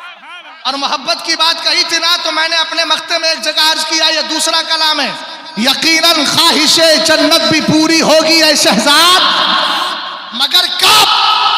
اور محبت کی بات کہی تھی نا تو میں نے اپنے مقطع میں ایک جگہ عرض کیا، یہ دوسرا کلام ہے. یقیناً خواہش جنت بھی پوری ہوگی اے شہزاد، مگر کب؟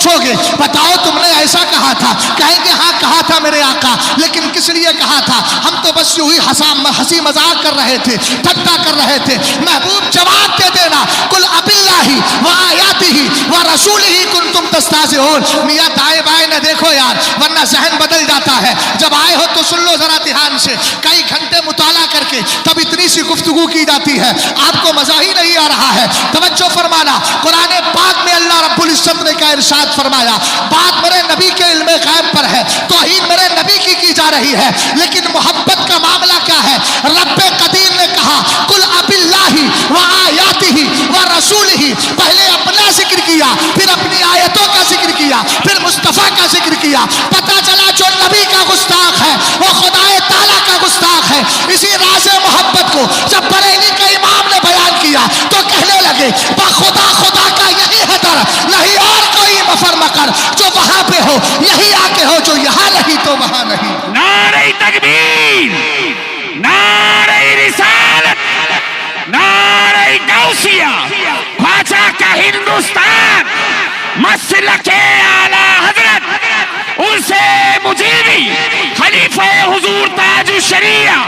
پوچھو گے بتاؤ تم نے ایسا کہا تھا، کہیں گے ہاں کہا تھا میرے آقا، لیکن کس لیے کہا تھا؟ ہم تو بس یوں ہی ہنسی مذاق کر رہے تھے، ٹھٹا کر رہے تھے۔ محبوب جواب دے دینا، قل اب اللہ وآیاتہ ورسولہ کنتم تستہزئون۔ میاں دائیں بائیں نہ دیکھو یار، ورنہ ذہن بدل جاتا ہے۔ جب آئے ہو تو سن لو ذرا دھیان سے، کئی گھنٹے مطالعہ کر کے تب اتنی سی گفتگو کی جاتی ہے، آپ کو مزہ ہی نہیں آ رہا ہے۔ توجہ فرمانا، قرآن پاک میں اللہ رب العزت نے کیا ارشاد فرمایا؟ بات میرے نبی کے علم غیب پر ہے، توحید میرے نبی کی جا رہی ہے، لیکن محبت کا معاملہ کیا ہے؟ رب قدیر نے کہا قل اب اللہ وآیاتہ ورسولہ، پہلے اپنا ذکر کیا، پھر اپنی آیتوں کا ذکر کیا، پھر مصطفیٰ کا ذکر کیا۔ پتہ چلا جو نبی کا گستاخ ہے وہ خدا تعالیٰ کا گستاخ ہے۔ اسی راز محبت کو جب بریلی کے امام نے بیان کیا تو کہنے لگے بخدا خدا کا یہی ہے در، نہیں اور کوئی مفر مکر، جو وہاں پہ ہو یہی آ کے ہو، جو یہاں نہیں تو وہاں نہیں۔ نعرہ تکبیر، نعرہ رسالت، نعرہ غوثیہ، خواجہ کا ہندوستان، مسلک اعلی حضرت اسے مجیبی، خلیفہ حضور تاج الشریعہ،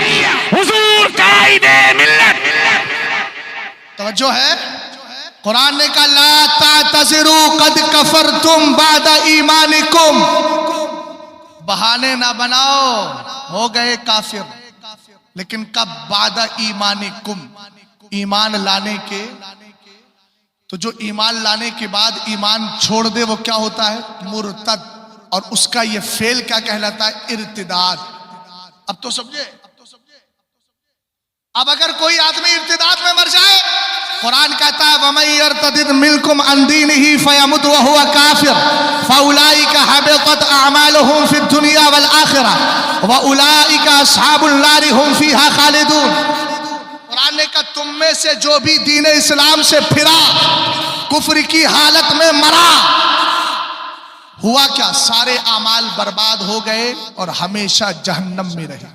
حضور قائد ملت۔ توجہ ہے، قرآن نے کہا لا تعتذروا قد کفرتم بعد ایمانکم، بہانے نہ بناؤ، ہو گئے کافر، لیکن کب؟ بعد ایمانکم، ایمان لانے کے۔ تو جو ایمان لانے کے بعد ایمان چھوڑ دے وہ کیا ہوتا ہے؟ مرتد، اور اس کا یہ فعل کیا کہلاتا ہے؟ ارتداد۔ اب تو سمجھے؟ اب اگر کوئی آدمی ارتداد میں مر جائے، قرآن کہتا ہے وَمَن يَرْتَدِدْ مِنْكُمْ عَنْ دِينِهِ فَيَمُتْ وَهُوَ كَافِرٌ فَأُولَئِكَ حَبِطَتْ أَعْمَالُهُمْ فِي الدُّنْيَا وَالْآخِرَةِ وَأُولَئِكَ أَصْحَابُ النَّارِ هُمْ فِيهَا خَالِدُونَ۔ قرآن نے کہا تم میں سے جو بھی دین اسلام سے پھرا، کفر کی حالت میں مرا، ہوا کیا؟ سارے اعمال برباد ہو گئے اور ہمیشہ جہنم میں رہے۔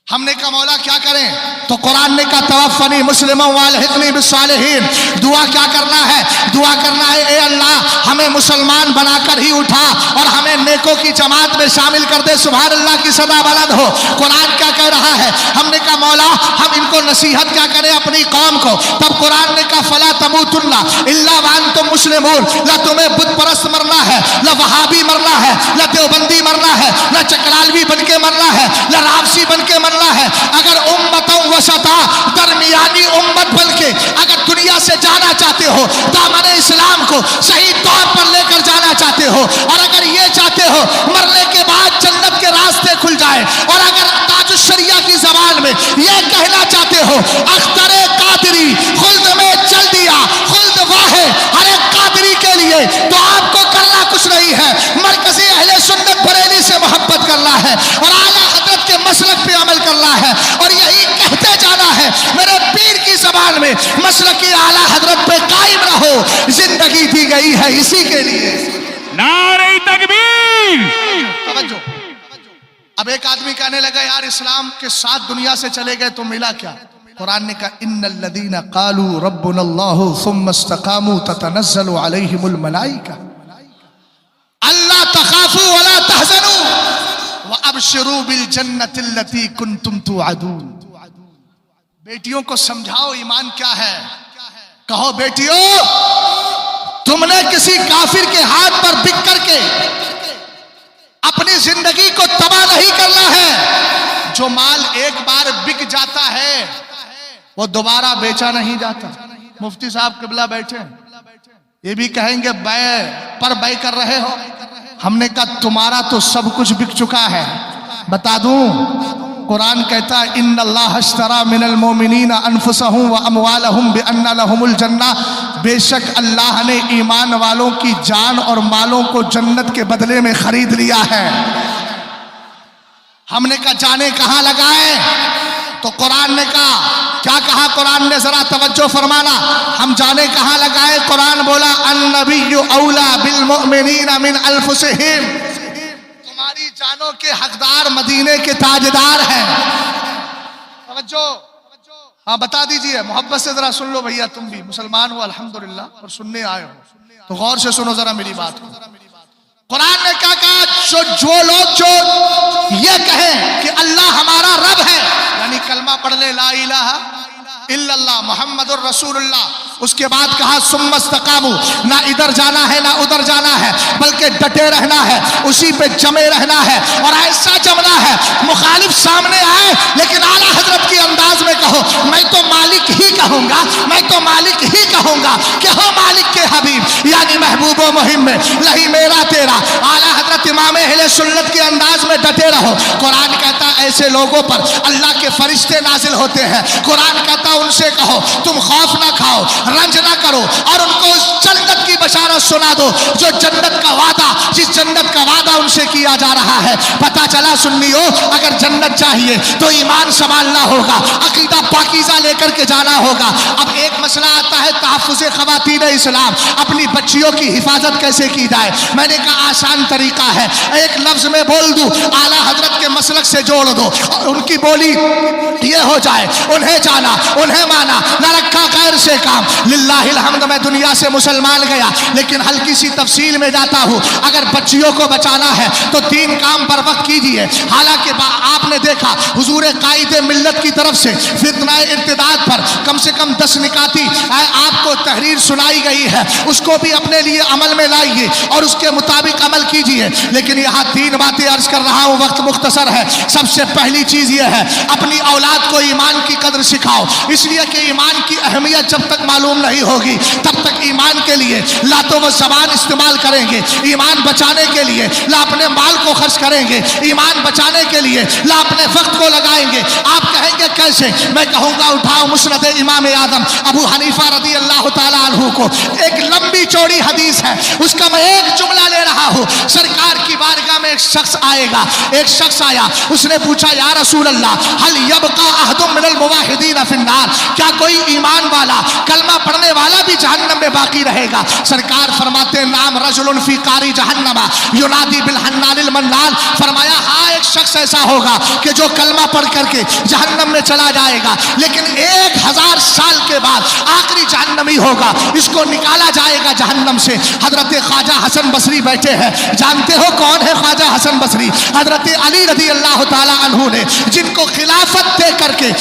ہم نے کہا مولا کیا کریں؟ تو قرآن نے کہا توفنی مسلما والحقنی بالصالحین۔ دعا کیا کرنا ہے؟ دعا کرنا ہے اے اللہ ہمیں مسلمان بنا کر ہی اٹھا اور ہمیں نیکوں کی جماعت میں شامل کر دے، سبحان اللہ کی صدا بلند ہو۔ قرآن کیا کہہ رہا ہے؟ ہم نے کہا مولا ہم ان کو نصیحت کیا کریں اپنی قوم کو؟ تب قرآن نے کہا فلا تموتن الا وانتم مسلمون، نہ تمہیں بت پرست مرنا ہے، نہ وہابی مرنا ہے، نہ دیوبندی مرنا ہے، نہ چکرالوی بن کے مرنا ہے، نہ رابسی بن کے مرنا ہے۔ اگر امتوں وسطا، درمیانی امت بن کے اگر دنیا سے جانا چاہتے ہو، دامن اسلام کو صحیح طور پر لے کر جانا چاہتے ہو، اور اگر یہ چاہتے ہو مرنے کے بعد جنت کے راستے کھل جائے، اور اگر تاج الشریعہ کی زبان میں یہ کہنا چاہتے ہو اختر قادری خلد میں چل دیا، خلد واہ ہر ایک قادری کے لیے، تو آپ کو کرنا کچھ نہیں ہے، مرکزی اہل سنت بریلی سے محبت کرنا ہے اور اعلیٰ حضرت کے مسلک پہ عمل کرنا ہے، اور یہی کہتے جانا ہے میرے پیر کی زبان میں مسلکی اعلیٰ حضرت پہ قائم رہو، زندگی دی گئی ہے اسی کے لیے۔ نعرہ تکبیر۔ توجہ۔ اب ایک آدمی کہنے لگا یار اسلام کے ساتھ دنیا سے چلے گئے تو ملا کیا؟ قرآن نے کہا ان الذین قالوا ربنا اللہ ثم استقاموا تتنزل علیہم الملائکہ الا تخافوا ولا تحزنوا وابشروا بالجنۃ التي کنتم توعدون۔ بیٹیوں کو سمجھاؤ ایمان کیا ہے، کہو بیٹیوں تم نے کسی کافر کے ہاتھ پر بک کر کے اپنی زندگی کو تباہ نہیں کرنا ہے۔ جو مال ایک بار بک جاتا ہے وہ دوبارہ بیچا نہیں جاتا۔ مفتی صاحب قبلہ بیٹھے یہ بھی کہیں گے بے پر بے کر رہے ہو، ہم نے کہا تمہارا تو سب کچھ بک چکا ہے۔ بتا دوں قرآن کہتا ہے ان اللہ اشترى من المؤمنین انفسهم واموالهم بان لهم الجنہ، بے شک اللہ نے ایمان والوں کی جان اور مالوں کو جنت کے بدلے میں خرید لیا ہے۔ ہم نے کہا جانے کہاں لگائے؟ تو قرآن نے کہا کیا کہا؟ قرآن نے ذرا توجہ فرمانا، ہم جانے کہاں لگائے؟ قرآن بولا النبی اولا بالمؤمنین من انفسہم، تمہاری جانوں کے حقدار مدینے کے تاجدار ہیں۔ توجہ، ہاں بتا دیجئے، محبت سے ذرا سن لو بھیا، تم بھی مسلمان ہو الحمدللہ اور سننے آئے ہو۔ تو غور سے سنو ذرا میری بات کو. قرآن نے کیا کہا؟ جو لوگ جو یہ کہیں کہ اللہ ہمارا رب ہے، یعنی کلمہ پڑھ لے لا الہ الا اللہ محمد الرسول اللہ، اس کے بعد کہا ثم استقاموا، نہ ادھر جانا ہے نہ ادھر جانا ہے، بلکہ ڈٹے رہنا ہے، اسی پہ جمے رہنا ہے، اور ایسا جمنا ہے مخالف سامنے آئے لیکن اعلیٰ حضرت کے انداز میں کہو میں تو مالک ہی کہوں گا، میں تو مالک ہی کہوں گا کہ ہو مالک کے حبیب، یعنی محبوب و مہم میں لہی میرا تیرا. اعلیٰ حضرت امام اہل سنت کے انداز میں ڈٹے رہو. قرآن کہتا ایسے لوگوں پر اللہ کے فرشتے نازل ہوتے ہیں. قرآن کہتا ان سے کہو تم خوف نہ کھاؤ، رنج نہ کرو، اور ان کو اس جنت کی بشارت سنا دو جو جنت کا وعدہ، جس جنت کا وعدہ ان سے کیا جا رہا ہے. پتہ چلا سنیو، اگر جنت چاہیے تو ایمان سنبھالنا ہوگا، عقیدہ پاکیزہ لے کر کے جانا ہوگا. اب ایک مسئلہ آتا ہے تحفظ خواتین اسلام، اپنی بچیوں کی حفاظت کیسے کی جائے. میں نے کہا آسان طریقہ ہے، ایک لفظ میں بول دوں، اعلیٰ حضرت کے مسلک سے جوڑ دو اور ان کی بولی یہ ہو جائے، انہیں جانا انہیں مانا، نہ رکھا غیر سے کام. للہ الحمد میں دنیا سے مسلمان گیا، لیکن ہلکی سی تفصیل میں جاتا ہوں. اگر بچیوں کو بچانا ہے تو 3 کام پر وقت کیجئے. حالانکہ آپ نے دیکھا حضور قائد ملت کی طرف سے فتنہ ارتداد پر کم سے کم 10 نکاتی آپ کو تحریر سنائی گئی ہے، اس کو بھی اپنے لیے عمل میں لائیے اور اس کے مطابق عمل کیجئے. لیکن یہاں 3 باتیں عرض کر رہا ہوں، وقت مختصر ہے. سب سے پہلی چیز یہ ہے اپنی اولاد کو ایمان کی قدر سکھاؤ، اس لیے کہ ایمان کی اہمیت جب تک معلوم نہیں ہوگی تب تک ایمان کے لیے لا تو وہ زبان استعمال کریں گے، ایمان بچانے کے لیے لا اپنے مال کو خرچ کریں گے، ایمان بچانے کے لیے لا اپنے وقت کو لگائیں گے. آپ کہیں گے کیسے؟ میں کہوں گا اٹھاؤ مسند امام اعظم ابو حنیفہ رضی اللہ تعالی عنہ کو، ایک لمبی چوڑی حدیث ہے، اس کا میں ایک جملہ لے رہا ہوں. سرکار کی بارگاہ میں ایک شخص آئے گا، ایک شخص آیا، اس نے پوچھا یا رسول اللہ هل يبقى احد من الموحدین فی النار، کیا کوئی ایمان والا کلمہ پڑھنے والا بھی جہنم میں باقی رہے گا؟ سرکار فرماتے نام رجل فی قاری جہنم ینادی بالحنان المنان، فرمایا ہاں ایک شخص ایسا ہوگا کہ جو کلمہ پڑھ کر کے جہنم میں چلا جائے گا، لیکن 1000 سال کے بعد آخری جہنمی ہوگا، اس کو نکالا جائے گا جہنم سے. حضرت خواجہ حسن بصری بیٹھے ہیں، جانتے ہو کون ہے خواجہ حسن بصری؟ حضرت علی رضی اللہ تعالی عنہ نے جن کو خلافت دے کر کے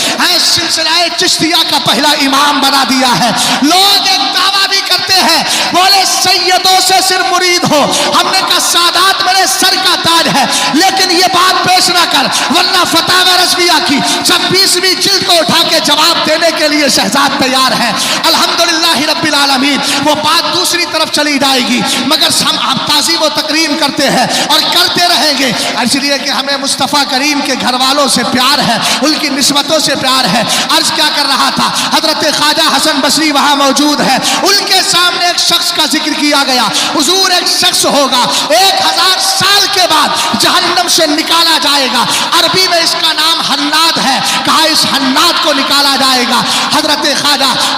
سلسلہ چشتیہ کا پہلا امام بنا دیا ہے. لوگ ایک دعویٰ بھی کرتے ہیں، بولے سیدوں سے صرف مرید ہو. ہم نے کہا سادات میرے سر کا تاج ہے، لیکن یہ بات پیش نہ کر ورنہ فتاوی رضویہ کی 26ویں جلد کو اٹھا کے جواب دینے کے لیے شہزاد تیار ہے. الحمدللہ رب العالمین. وہ بات دوسری طرف چلی جائے گی، مگر ہم تعظیم و تکریم کرتے ہیں اور کرتے رہیں گے، اس لیے کہ ہمیں مصطفیٰ کریم کے گھر والوں سے پیار ہے، ان کی نسبتوں سے پیار ہے. عرض کیا کر رہا تھا؟ حضرت خواجہ حسن بصری وہاں موجود ہے، ان کے سامنے ایک شخص کا ذکر کیا گیا. حضور ایک شخص ہوگا 1000 سال کے بعد جہنم سے نکالا جائے گا، عربی میں اس کا نام حناد ہے. کہا اس حناد کو نکالا جائے گا. حضرت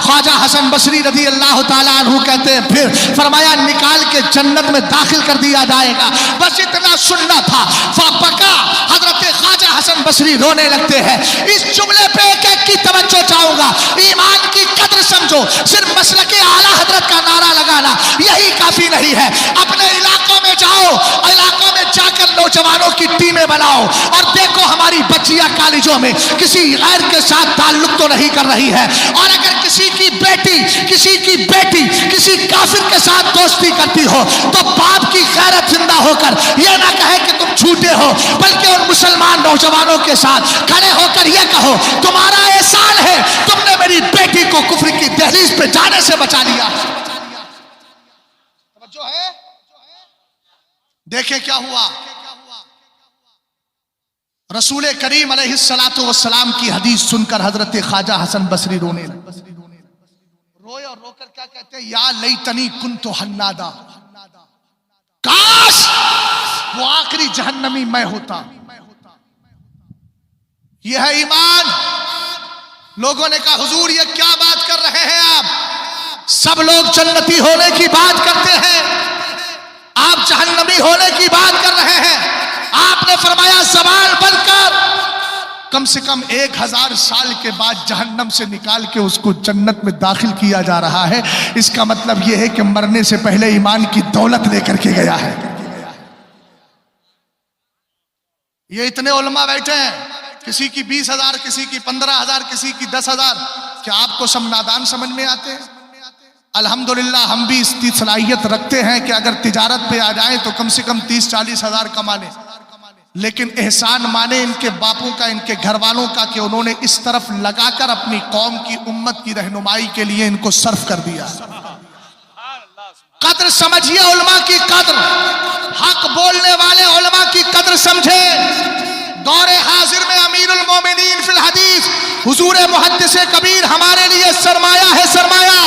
خواجہ حسن بصری رضی اللہ تعالیٰ عنہ کہتے ہیں پھر فرمایا نکال کے جنت میں داخل کر دیا جائے گا. بس اتنا سننا تھا. فبکا، حضرت خواجہ حسن بصری رونے لگتے ہیں. اس جملے پہ ایک ایک کی توجہ چاہوں گا. ایمان کی قدر سمجھو، صرف مسلک اعلیٰ حضرت کا نعرہ لگانا یہی کافی نہیں ہے. اپنے علاقوں میں جاؤ، علاقوں میں جا کر نوجوانوں کی ٹیمیں بناؤ اور دیکھو ہماری بچیاں کالجوں میں کسی غیر کے ساتھ تعلق تو نہیں کر رہی ہے. اور اگر کسی کی بیٹی کسی کافر کے ساتھ دوستی کرتی ہو تو باپ کی غیرت زندہ ہو کر یہ نہ کہے کہ تم جھوٹے ہو، بلکہ ان مسلمان نوجوانوں کے ساتھ کھڑے ہو کر یہ کہو تمہارا احسان ہے، تم نے میری بیٹی کو کفر کی دہلیز پہ جانے سے بچا لیا. توجہ ہے؟ دیکھیں کیا ہوا. رسول کریم علیہ الصلوۃ والسلام کی حدیث سن کر حضرت خواجہ حسن بصری رونے لگے. روئے اور رو کر کیا کہتے ہیں؟ یا لیتنی کنت حنادا، کاش وہ آخری جہنمی میں ہوتا. یہ ہے ایمان. لوگوں نے کہا حضور یہ کیا بات کر رہے ہیں آپ؟ سب لوگ جنتی ہونے کی بات کرتے ہیں، آپ جہنمی ہونے کی بات کر رہے ہیں. آپ نے فرمایا زبان بند کر، کم سے کم 1000 سال کے بعد جہنم سے نکال کے اس کو جنت میں داخل کیا جا رہا ہے. اس کا مطلب یہ ہے کہ مرنے سے پہلے ایمان کی دولت لے کر کے گیا ہے. یہ اتنے علماء بیٹھے ہیں، کسی کی 20,000، کسی کی 15,000، کسی کی 10,000. کیا آپ کو سب نادان سمجھ میں آتے ہیں؟ الحمدللہ ہم بھی اس کی صلاحیت رکھتے ہیں کہ اگر تجارت پہ آ جائیں تو کم سے کم 30-40 ہزار کما لیں، لیکن احسان مانے ان کے باپوں کا، ان کے گھر والوں کا کہ انہوں نے اس طرف لگا کر اپنی قوم کی، امت کی رہنمائی کے لیے ان کو صرف کر دیا. قدر سمجھیے علماء کی قدر، حق بولنے والے علماء کی قدر سمجھے. دور حاضر میں امیر المومنین فی الحدیث حضور محدث کبیر ہمارے لیے سرمایہ ہے، سرمایہ.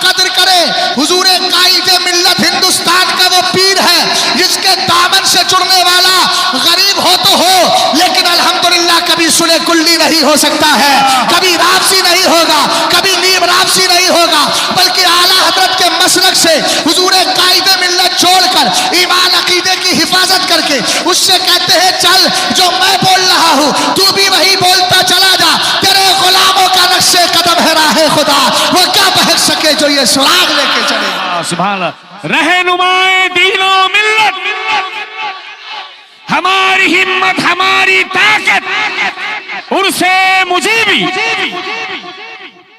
قدر کرے. حضور قائد ملت ہندوستان کا وہ پیر ہے جس کے دامن سے جڑنے والا غریب ہو تو ہو، لیکن الحمدللہ کبھی سلے کلی نہیں ہو سکتا ہے، کبھی رابسی نہیں ہوگا، کبھی نیم رابسی نہیں ہوگا، بلکہ اعلیٰ حضرت کے مسلک سے حضور قائد ملت چھوڑ کر ایمان عقیدے کی حفاظت کر کے اس سے کہتے ہیں چل جو میں بول رہا ہوں تو بھی وہی بولتا چلا جا، تیرے غلاموں کا نقش قدم ہے راہ خدا، وہ کیا بہک سکے جو یہ سراغ لے کے چلے. سبحان اللہ. رہنمائے دین و ملت، ہماری ہمت، ہماری طاقت، عرص مجیبی.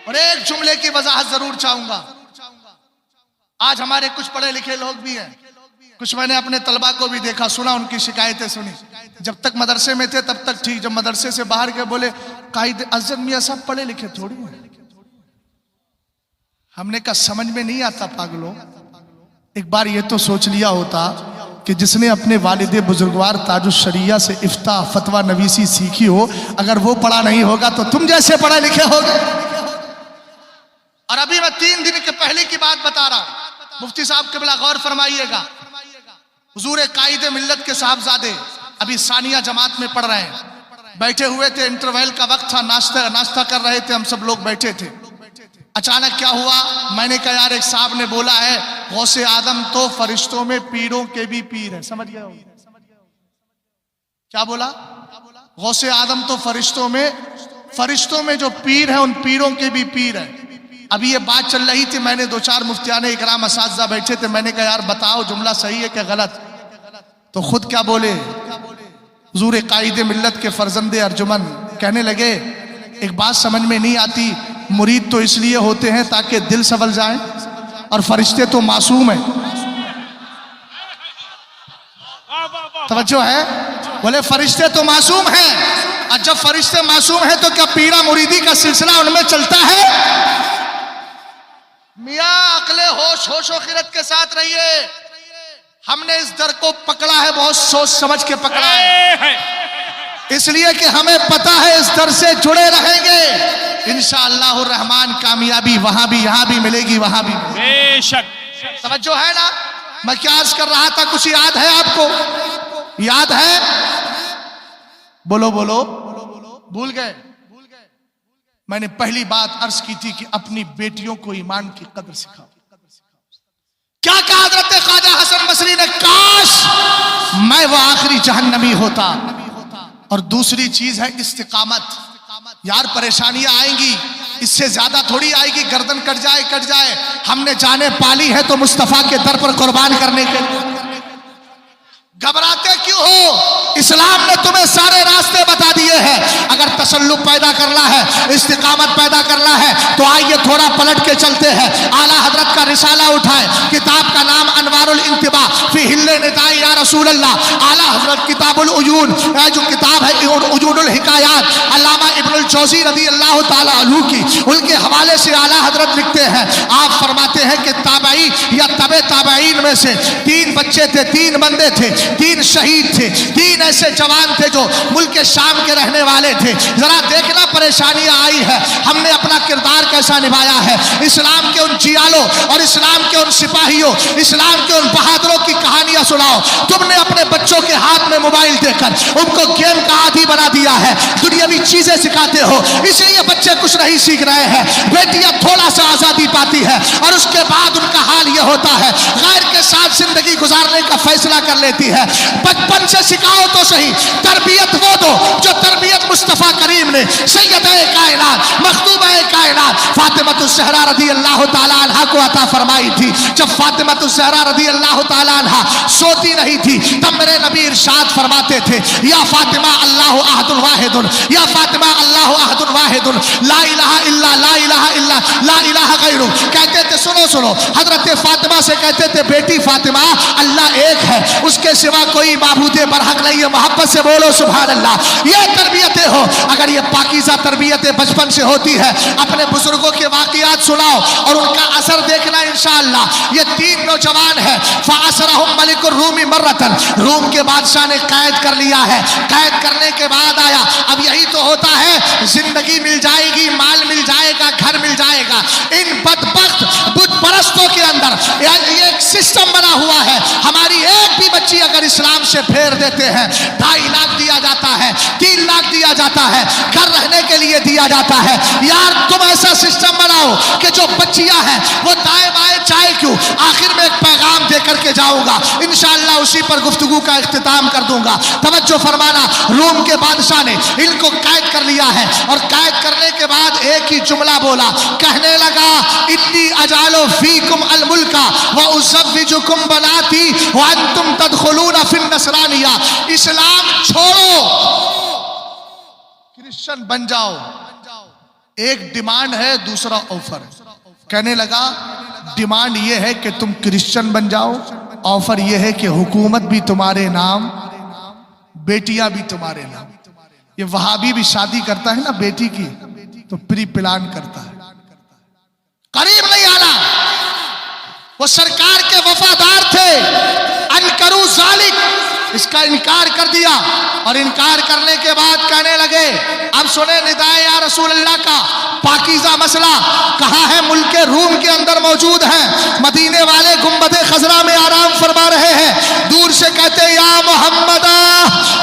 اور ایک جملے کی وضاحت ضرور چاہوں گا. آج ہمارے کچھ پڑھے لکھے لوگ بھی ہیں، کچھ میں نے اپنے طلبہ کو بھی دیکھا، سنا، ان کی شکایتیں سنی. جب تک مدرسے میں تھے تب تک ٹھیک، جب مدرسے سے باہر گئے بولے قائد اعظم میاں صاحب پڑھے لکھے تھوڑی ہیں. ہم نے کہا سمجھ میں نہیں آتا پاگلوں. ایک بار یہ تو سوچ لیا ہوتا کہ جس نے اپنے والد بزرگوار تاج الشریعہ سے افتاء فتویٰ نویسی سیکھی ہو، اگر وہ پڑھا نہیں ہوگا تو تم جیسے پڑھے لکھے ہوگے. اور ابھی میں 3 دن کے پہلے کی بات بتا رہا ہوں، مفتی صاحب قبلہ غور فرمائیے گا. حضور قائد ملت کے صاحبزادے ابھی ثانیہ جماعت میں پڑھ رہے ہیں، بیٹھے ہوئے تھے، انٹرول کا وقت تھا، ناشتہ کر رہے تھے، ہم سب لوگ بیٹھے تھے. اچانک کیا ہوا، میں نے کہا یار ایک صاحب نے بولا ہے غوث آدم تو فرشتوں میں پیروں کے بھی پیر ہے. سمجھ گئے ہو کیا بولا؟ غوث آدم تو فرشتوں میں جو پیر ہیں ان پیروں کے بھی پیر ہیں. ابھی یہ بات چل رہی تھی، میں نے 2-4 مفتیان اکرام اساتذہ بیٹھے تھے، میں نے کہا یار بتاؤ جملہ صحیح ہے کہ غلط؟ تو خود کیا بولے، حضور قائد ملت کے فرزند ارجمن کہنے لگے ایک بات سمجھ میں نہیں آتی، مرید تو اس لیے ہوتے ہیں تاکہ دل سنول جائیں، اور فرشتے تو معصوم ہیں. توجہ ہے؟ بولے فرشتے تو معصوم ہیں، اور جب فرشتے معصوم ہیں تو کیا پیرا مریدی کا سلسلہ ان میں چلتا ہے؟ میاں عقل ہوش و خرد کے ساتھ رہیے. ہم نے اس در کو پکڑا ہے، بہت سوچ سمجھ کے پکڑا ہے، اس لیے کہ ہمیں پتا ہے اس در سے جڑے رہیں گے انشاءاللہ الرحمن. کامیابی وہاں بھی، یہاں بھی ملے گی، وہاں بھی بے شک. توجہ ہے نا؟ میں کیا عرض کر رہا تھا، کچھ یاد ہے آپ کو؟ یاد ہے؟ بولو بولو. بھول گئے؟ میں نے پہلی بات عرض کی تھی کہ اپنی بیٹیوں کو ایمان کی قدر سکھاؤ. کیا کہا حضرت خواجہ حسن بصری نے، کاش میں وہ آخری جہنمی ہوتا. اور دوسری چیز ہے استقامت. یار پریشانیاں آئیں گی، اس سے زیادہ تھوڑی آئے گی، گردن کٹ جائے. ہم نے جانیں پالی ہے تو مصطفیٰ کے در پر قربان کرنے کے لیے. گھبراتے کیوں ہو؟ اسلام نے تمہیں سارے راستے بتا دیے ہیں. اگر تسلط پیدا کرنا ہے، استقامت پیدا کرنا ہے تو آئیے تھوڑا پلٹ کے چلتے ہیں. اعلیٰ حضرت کا رسالہ اٹھائیں، کتاب کا نام انوار الانتباہ فی حل نداء یا رسول اللہ. اعلیٰ حضرت کتاب العیون، جو کتاب ہے عیون الحکایات، علامہ ابن الجوزی رضی اللہ تعالیٰ عنہ کی، ان کے حوالے سے اعلیٰ حضرت لکھتے ہیں، آپ فرماتے ہیں کہ تابعی یا تبع تابعین میں سے 3 بچے تھے، 3 بندے تھے، 3 شہید تھے، 3 ایسے جوان تھے جو ملک شام کے رہنے والے تھے. ذرا دیکھنا پریشانیاں آئی ہے، ہم نے اپنا کردار کیسا نبھایا ہے. اسلام کے ان جیالوں اور اسلام کے ان سپاہیوں، اسلام کے ان بہادروں کی کہانیاں سناؤ. تم نے اپنے بچوں کے ہاتھ میں موبائل دے کر ان کو گیم کا عادی بنا دیا ہے، دنیاوی چیزیں سکھاتے ہو، اس لیے بچے کچھ نہیں سیکھ رہے ہیں. بیٹیاں تھوڑا سا آزادی آزادی پاتی ہے اور اس کے بعد ان کا حال یہ ہوتا ہے غیر کے ساتھ زندگی گزارنے کا فیصلہ کر لیتی ہے. بچپن سے سکھاؤ تو صحیح, تربیت وہ دو جو تربیت مصطفیٰ کریم نے سیدہ کائنات مخدومہ کائنات فاطمۃ الزہرا رضی اللہ تعالیٰ عنہا کو عطا فرمائی تھی. جب فاطمۃ الزہرا رضی اللہ تعالیٰ عنہا سوتی نہیں تھی تب میرے نبی ارشاد فرماتے تھے یا فاطمہ اللہ احد واحد, یا فاطمہ اللہ احد واحد لا الہ الا لا الہ الا لا الہ غیرہ. کہتے تھے سنو حضرت فاطمہ سے کہتے تھے بیٹی فاطمہ اللہ ایک ہے, اس کے سوا کوئی معبود برحق نہیں ہے, محبت سے بولو سبحان اللہ. یہ تربیتیں ہو, اگر یہ پاکیزہ تربیتیں بچپن سے ہوتی ہے اپنے بزرگوں کے واقعات سناؤ اور ان کا اثر دیکھنا انشاءاللہ. یہ تین نوجوان ہیں فَأَسْرَهُمْ مَلِكُ الرُّومِ مَرَّةً, روم کے بادشاہ نے قید کر لیا ہے. قید کرنے کے بعد آیا, اب یہی تو ہوتا ہے زندگی مل جائے گی, مال مل جائے گا, گھر مل جائے گا. ان بدبخت بت پرستوں کے اندر یہ ایک سسٹم بنا ہوا ہے, ہماری ایک بھی بچی اگر اسلام سے پھیر دیتے ہیں 2.5 لاکھ دیا جاتا ہے, 3 لاکھ دیا جاتا ہے, گھر رہنے کے لیے دیا جاتا ہے. یار تم ایسا سسٹم بناؤ کہ جو بچیاں ہیں وہ دائیں بائیں چاہے کیوں, آخر میں ایک پیغام دے کر کے جاؤں گا انشاءاللہ, اسی پر گفتگو کا اختتام کر دوں گا. توجہ فرمانا, روم کے بادشاہ نے ان کو قید کر لیا ہے اور قید کرنے کے بعد ایک ہی جملہ بولا, کہنے لگا انی اجعل فیکم الملک وازوجکم بناتی وانتم تدخلون فی النصرانیہ. اسلام چھوڑو کرسچن بن جاؤ. ایک ڈیمانڈ ہے, دوسرا آفر. کہنے لگا ڈیمانڈ یہ ہے کہ تم کرسچن بن جاؤ, آفر یہ ہے کہ حکومت بھی تمہارے نام, بیٹیاں بھی تمہارے نام. یہ وہابی بھی شادی کرتا ہے نا بیٹی کی تو پری پلان کرتا ہے, قریب نہیں آنا. وہ سرکار کے وفادار تھے, انکروا ذالک, اس کا انکار کر دیا اور انکار کرنے کے بعد کہنے لگے اب سنیں ندائے یا رسول اللہ کا پاکیزہ مسئلہ. کہاں ہے ملک روم کے اندر موجود ہیں, مدینے والے گنبد خضرا میں آرام فرما رہے ہیں. دور سے کہتے یا محمدہ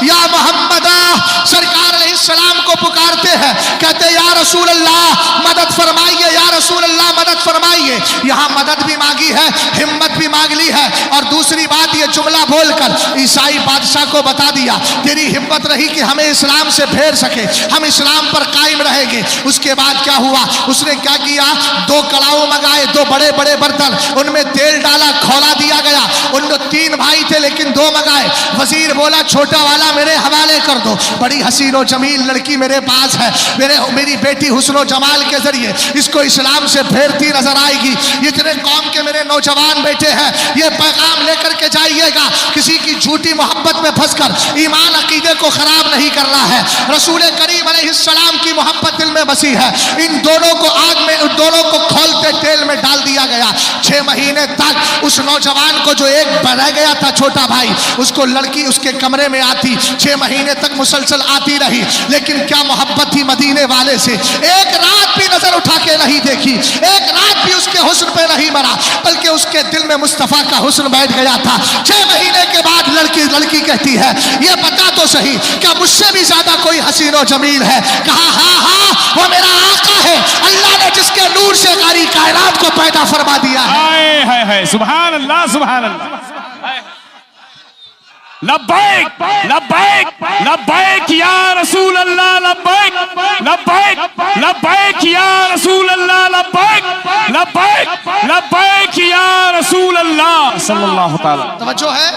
یا محمدہ, سرکار علیہ السلام کو پکارتے ہیں, کہتے یا رسول اللہ مدد فرمائیے, یا رسول اللہ مدد فرمائیے. یہاں مدد بھی مانگی ہے, ہمت بھی مانگ لی ہے, اور دوسری بات یہ جملہ بول کر عیسائی بادشاہ کو بتا دیا تیری ہمت رہی کہ ہمیں اسلام سے پھیر سکے, ہم اسلام پر قائم رہیں گے. اس کے بعد کیا ہوا, اس نے کیا کیا, 2 کڑاؤ منگائے, 2 بڑے بڑے برتن, ان میں تیل ڈالا, کھولا دیا گیا. ان کو 3 بھائی تھے لیکن 2 منگائے. وزیر بولا چھوٹا والا میرے حوالے کر دو, بڑی حسین و جمیل لڑکی میرے پاس ہے, میری بیٹی حسن و جمال کے ذریعے اس کو اسلام سے پھیرتی نظر آئے گی. اتنے قوم کے میرے نوجوان بیٹے ہیں, یہ پیغام لے کر کے جائیے گا, کسی کی جھوٹی محبت میں پھنس کر ایمان عقیدے کو خراب نہیں کرنا ہے. رسول کریم علیہ السلام کی محبت دل میں بسی ہے. ان دونوں کو آگ میں, ان دونوں کو کھولتے تیل میں ڈال دیا گیا. 6 مہینے تک اس نوجوان کو جو ایک رہ گیا تھا چھوٹا بھائی, اس کو لڑکی اس کے کمرے میں آتی, 6 مہینے تک مسلسل آتی رہی. لیکن کیا محبت تھی مدینے والے سے, ایک رات بھی نظر اٹھا کے نہیں دیکھی, ایک رات بھی اس کے حسن پہ نہیں مرا, بلکہ اس کے دل میں مصطفیٰ کا حسن بیٹھ گیا تھا. 6 مہینے کے بعد لڑکی کہتی ہے یہ بتا تو صحیح کیا مجھ سے بھی زیادہ کوئی حسین و جمیل ہے. کہا ہاں وہ میرا آقا ہے, اللہ نے جس کے نور سے ساری کائنات کو پیدا فرما دیا ہے. سبحان اللہ سبحان اللہ. لبیک لبیک لبیک یا رسول اللہ, لبیک لبیک لبیک یا رسول اللہ, لبیک لبیک لبیک یا رسول اللہ صلی اللہ تعالی. توجہ ہے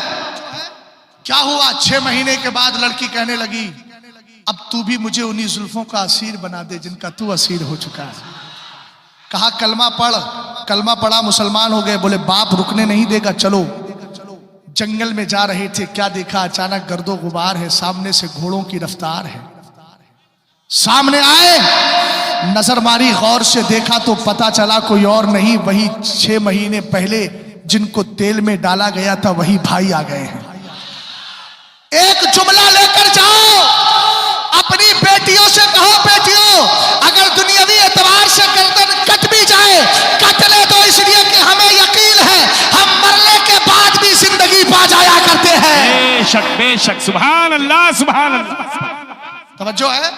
کیا ہوا. 6 مہینے کے بعد لڑکی کہنے لگی اب تو بھی مجھے انہی زلفوں کا اسیر بنا دے جن کا تو اسیر ہو چکا ہے. کہا کلمہ پڑھ, کلمہ پڑھا, مسلمان ہو گئے. بولے باپ رکنے نہیں دے گا, چلو. جنگل میں جا رہے تھے, کیا دیکھا, اچانک گرد و غبار ہے, سامنے سے گھوڑوں کی رفتار ہے. سامنے آئے, نظر ماری, غور سے دیکھا تو پتا چلا کوئی اور نہیں, وہی 6 مہینے پہلے جن کو تیل میں ڈالا گیا تھا وہی بھائی آ گئے ہیں. ایک جملہ لے کر جاؤ, اپنی بیٹیوں سے کہو بیٹیوں اگر دنیاوی اعتبار سے گردن کٹ بھی جائے کٹ لے دو, اس لیے کہ ہمیں یقین ہے ہم مرنے کے بعد بھی زندگی پا جایا کرتے ہیں. بے شک سبحان اللہ سبحان اللہ. توجہ ہے.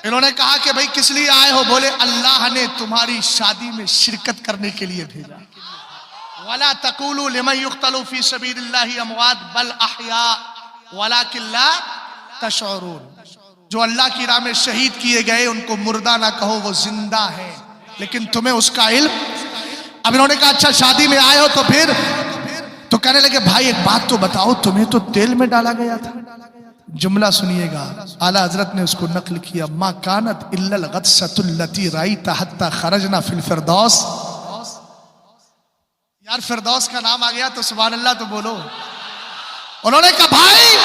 انہوں نے کہا کہ بھئی کس لیے آئے ہو؟ بولے اللہ نے تمہاری شادی میں شرکت کرنے کے لیے بھیجا. وَلَا تَقُولُوا لِمَنْ يُقْتَلُ فِي سَبِيلِ اللَّهِ أَمْوَاتٌ بَلْ أَحْيَاءٌ وَلَكِنْ لَا تَشْعُرُونَ. جو اللہ کی راہ میں شہید کیے گئے ان کو مردہ نہ کہو، وہ زندہ ہیں، لیکن تمہیں اس کا علم. اب انہوں نے کہا اچھا شادی میں آئے ہو تو پھر؟ تو کہنے لگے بھائی ایک بات تو بتاؤ، تمہیں تو تیل میں ڈالا گیا تھا. جملہ سنیے گا، اعلیٰ حضرت نے اس کو نقل کیا، ما کانت الا الغدسۃ التي رأيت حتى خرجنا في الفردوس. یار فردوس کا نام آ گیا تو سبحان اللہ تو بولو. انہوں نے کہا بھائی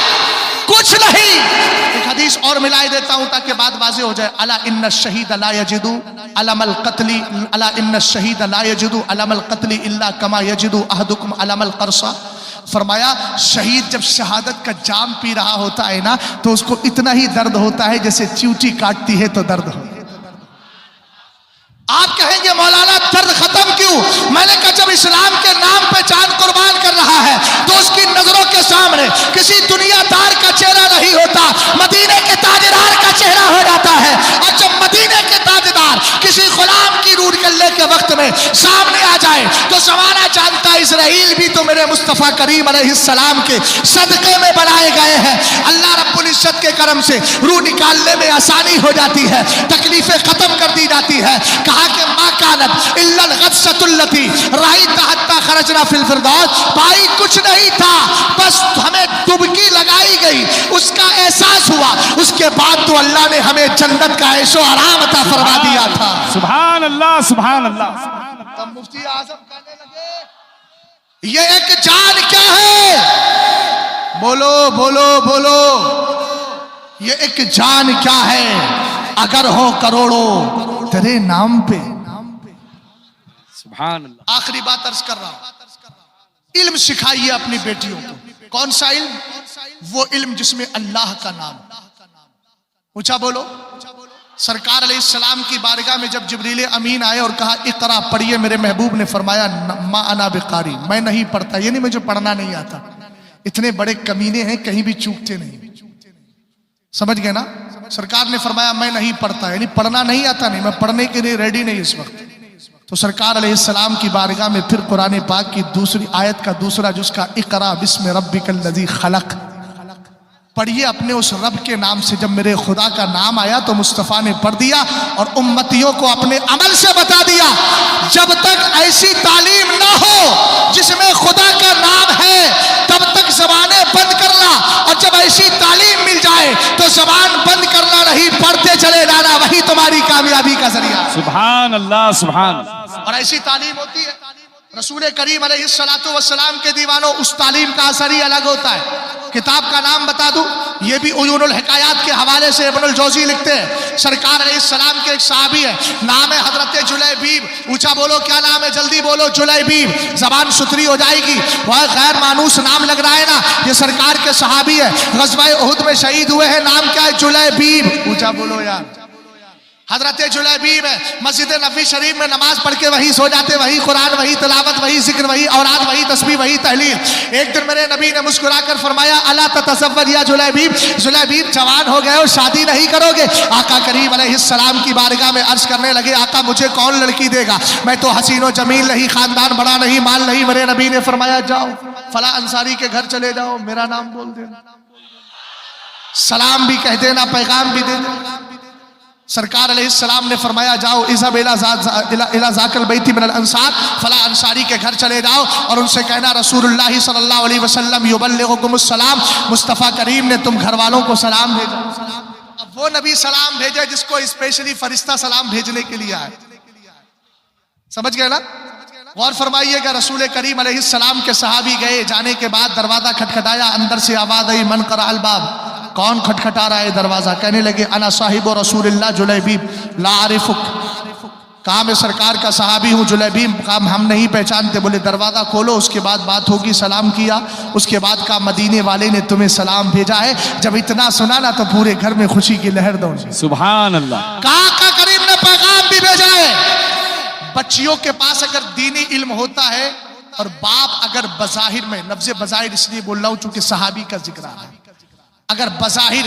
کچھ نہیں. ایک حدیث اور ملائی دیتا ہوں تاکہ بات واضح ہو جائے. الا ان الشہید لا یجد علم القتل، الا ان الشہید لا یجد علم القتل الا كما یجد احدکم علم القرص. فرمایا شہید جب شہادت کا جام پی رہا ہوتا ہے نا تو اس کو اتنا ہی درد ہوتا ہے جیسے چیوٹی کاٹتی ہے تو درد ہو. آپ کہیں گے مولانا درد ختم کیوں؟ میں نے کہا جب اسلام کے نام پہ جان قربان کر رہا ہے تو اس کی نظروں کے سامنے کسی دنیا دار کا چہرہ نہیں ہوتا، مدینے کے تاجدار کا چہرہ ہو جاتا ہے. اور جب مدینے کے تاجدار کسی غلام کی روح نکلنے کے وقت میں سامنے آ جائے تو زمانہ جانتا ہے اسرائیل بھی تو میرے مصطفیٰ کریم علیہ السلام کے صدقے میں بنائے گئے ہیں. اللہ رب العزت کے کرم سے روح نکالنے میں آسانی ہو جاتی ہے، تکلیفیں ختم کر دی جاتی ہے. کہا کہ ما کانت الا الغدسۃ التي رأيت حتى خرجنا في الفردوس. بھائی کچھ نہیں تھا، بس ہمیں ڈبکی لگائی گئی، اس کا احساس ہوا، اس کے بعد تو اللہ نے ہمیں جنت کا عیش و آرام عطا فرما دیا تھا. سبحان اللہ سبحان اللہ. تب مفتی اعظم کہنے لگے یہ ایک جان کیا ہے؟ بولو بولو بولو. یہ ایک جان کیا ہے؟ اگر ہو کروڑوں تیرے نام پہ. سبحان اللہ. آخری بات عرض کر رہا ہوں، علم سکھائیے اپنی بیٹیوں کو. کون سا علم؟ وہ علم جس میں اللہ کا نام. اونچا بولو. سرکار علیہ السلام کی بارگاہ میں جب جبریل امین آئے اور کہا اقرا پڑھیے، میرے محبوب نے فرمایا ما انا بقاری، میں نہیں پڑھتا. یہ نہیں مجھے پڑھنا نہیں آتا. اتنے بڑے کمینے ہیں کہیں بھی چوکتے نہیں. سمجھ گئے نا؟ سرکار نے فرمایا میں نہیں پڑھتا، یعنی پڑھنا نہیں آتا نہیں، میں پڑھنے کے لیے ریڈی نہیں اس وقت. تو سرکار علیہ السلام کی بارگاہ میں پھر قرآن پاک کی دوسری آیت کا دوسرا جز کا اقرا بسم ربک الذی خلق پڑھیے اپنے اس رب کے نام سے. جب میرے خدا کا نام آیا تو مصطفیٰ نے پڑھ دیا اور امتیوں کو اپنے عمل سے بتا دیا. جب تک ایسی تعلیم نہ ہو جس میں خدا کا نام ہے تب تک زبانیں بند کرنا، اور جب ایسی تعلیم مل جائے تو زبان بند کرنا نہیں، پڑھتے چلے جانا، وہی تمہاری کامیابی کا ذریعہ. سبحان اللہ سبحان اللہ. اور ایسی تعلیم ہوتی ہے رسول کریم علیہ السلام کے دیوانوں، اس تعلیم کا اثر ہی الگ ہوتا ہے. کتاب کا نام بتا دوں، یہ بھی عیون الحکایات کے حوالے سے ابن الجوزی لکھتے ہیں. سرکار علیہ السلام کے ایک صحابی ہے، نام ہے حضرت جلیبیب. اونچا بولو کیا نام ہے؟ جلدی بولو. جلیبیب. زبان ستری ہو جائے گی. وہ غیر مانوس نام لگ رہا ہے نا، یہ سرکار کے صحابی ہے، غزوہ احد میں شہید ہوئے ہیں. نام کیا ہے؟ جلیبیب. اونچا بولو یار. حضرت جلیبیب ہے، مسجد نبوی شریف میں نماز پڑھ کے وہی سو جاتے، وہی قرآن، وہی تلاوت، وہی ذکر، وہی اوراد، وہی تسبیح، وہی تحلیل. ایک دن میرے نبی نے مسکرا کر فرمایا الا تتزوج یا جلیبیب، جلیبیب جوان ہو گئے اور شادی نہیں کرو گے؟ آقا کریم علیہ السلام کی بارگاہ میں عرض کرنے لگے آقا مجھے کون لڑکی دے گا؟ میں تو حسین و جمیل نہیں، خاندان بڑا نہیں، مال نہیں. میرے نبی نے فرمایا جاؤ فلاں انصاری کے گھر چلے جاؤ، میرا نام بول دینا، سلام بھی کہہ دینا، پیغام بھی دے دینا. سرکار علیہ السلام نے فرمایا جاؤ اذهب الى ذاک البیت من الانصار، فلاں انصاری کے گھر چلے جاؤ اور ان سے کہنا رسول اللہ صلی اللہ علیہ وسلم یبلغکم السلام، مصطفیٰ کریم نے تم گھر والوں کو سلام بھیجا. اب وہ نبی سلام بھیجے جس کو اسپیشلی فرشتہ سلام بھیجنے کے لیے آئے. سمجھ گئے نا؟ غور فرمائیے گا. رسول کریم علیہ السلام کے صحابی گئے، جانے کے بعد دروازہ کھٹکھٹایا، اندر سے آواز آئی من قرع الباب، کون کھٹکھٹا رہا ہے دروازہ؟ کہنے لگے انا صاحب رسول اللہ جلیبیب لا عارفک. کہا میں سرکار کا صحابی ہوں جلیبیب. کہا ہم نہیں پہچانتے. بولے دروازہ کھولو، اس کے بعد بات ہوگی. سلام کیا، اس کے بعد کہا مدینے والے نے تمہیں سلام بھیجا ہے. جب اتنا سنا نا تو پورے گھر میں خوشی کی لہر دوڑ گئی. سبحان اللہ. کہا آقا کریم نے پیغام بھی بھیجا ہے. بچیوں کے پاس اگر دینی علم ہوتا ہے اور باپ اگر بظاہر میں، لفظ بظاہر اس لیے بول رہا ہوں چونکہ صحابی کا ذکر ہے، اگر بظاہر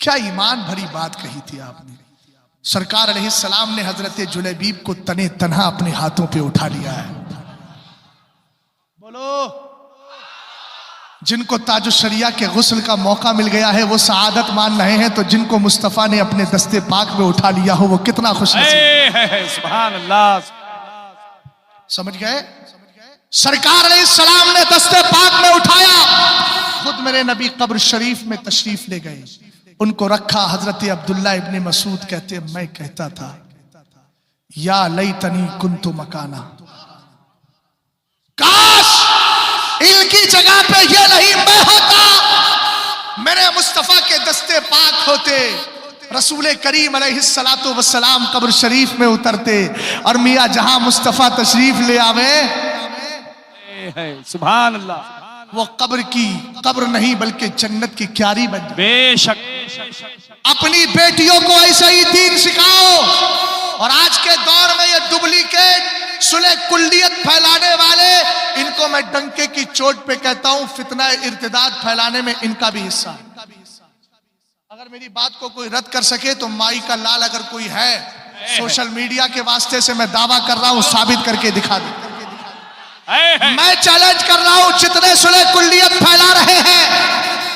کیا ایمان بھری بات کہی تھی آپ نے. سرکار علیہ السلام نے حضرت جلیبیب کو تنے تنہا اپنے ہاتھوں پہ اٹھا لیا ہے. بولو. جن کو تاج الشریعہ کے غسل کا موقع مل گیا ہے وہ سعادت مان رہے ہیں، تو جن کو مصطفیٰ نے اپنے دستے پاک میں اٹھا لیا ہو وہ کتنا خوش نصیب. سبحان اللہ. سمجھ گئے؟ سرکار علیہ السلام نے دستے پاک میں اٹھایا، خود میرے نبی قبر شریف میں تشریف لے گئے، ان کو رکھا. حضرت عبداللہ ابن مسعود کہتے میں کہتا تھا یا لیتنی کنت مکانا، کاش ان کی جگہ پہ یہ نہیں میں ہوتا، میرے مصطفیٰ کے دستے پاک ہوتے. رسول کریم علیہ السلام قبر شریف میں اترتے اور میاں جہاں مصطفیٰ تشریف لے آوے. سبحان اللہ. وہ قبر نہیں بلکہ جنت کی کیاری بن جائے. بے شک. اپنی بیٹیوں کو ایسا ہی دین سکھاؤ. اور آج کے دور میں یہ ڈپلیکیٹ صلح کلیت پھیلانے والے، ان کو میں ڈنکے کی چوٹ پہ کہتا ہوں فتنہ ارتداد پھیلانے میں ان کا بھی حصہ ہے. اگر میری بات کو کوئی رد کر سکے تو مائی کا لال اگر کوئی ہے سوشل میڈیا کے واسطے سے میں دعویٰ کر رہا ہوں ثابت کر کے دکھا دیں. میں چیلنج کر رہا ہوں جتنے صلح کلیت پھیلا رہے ہیں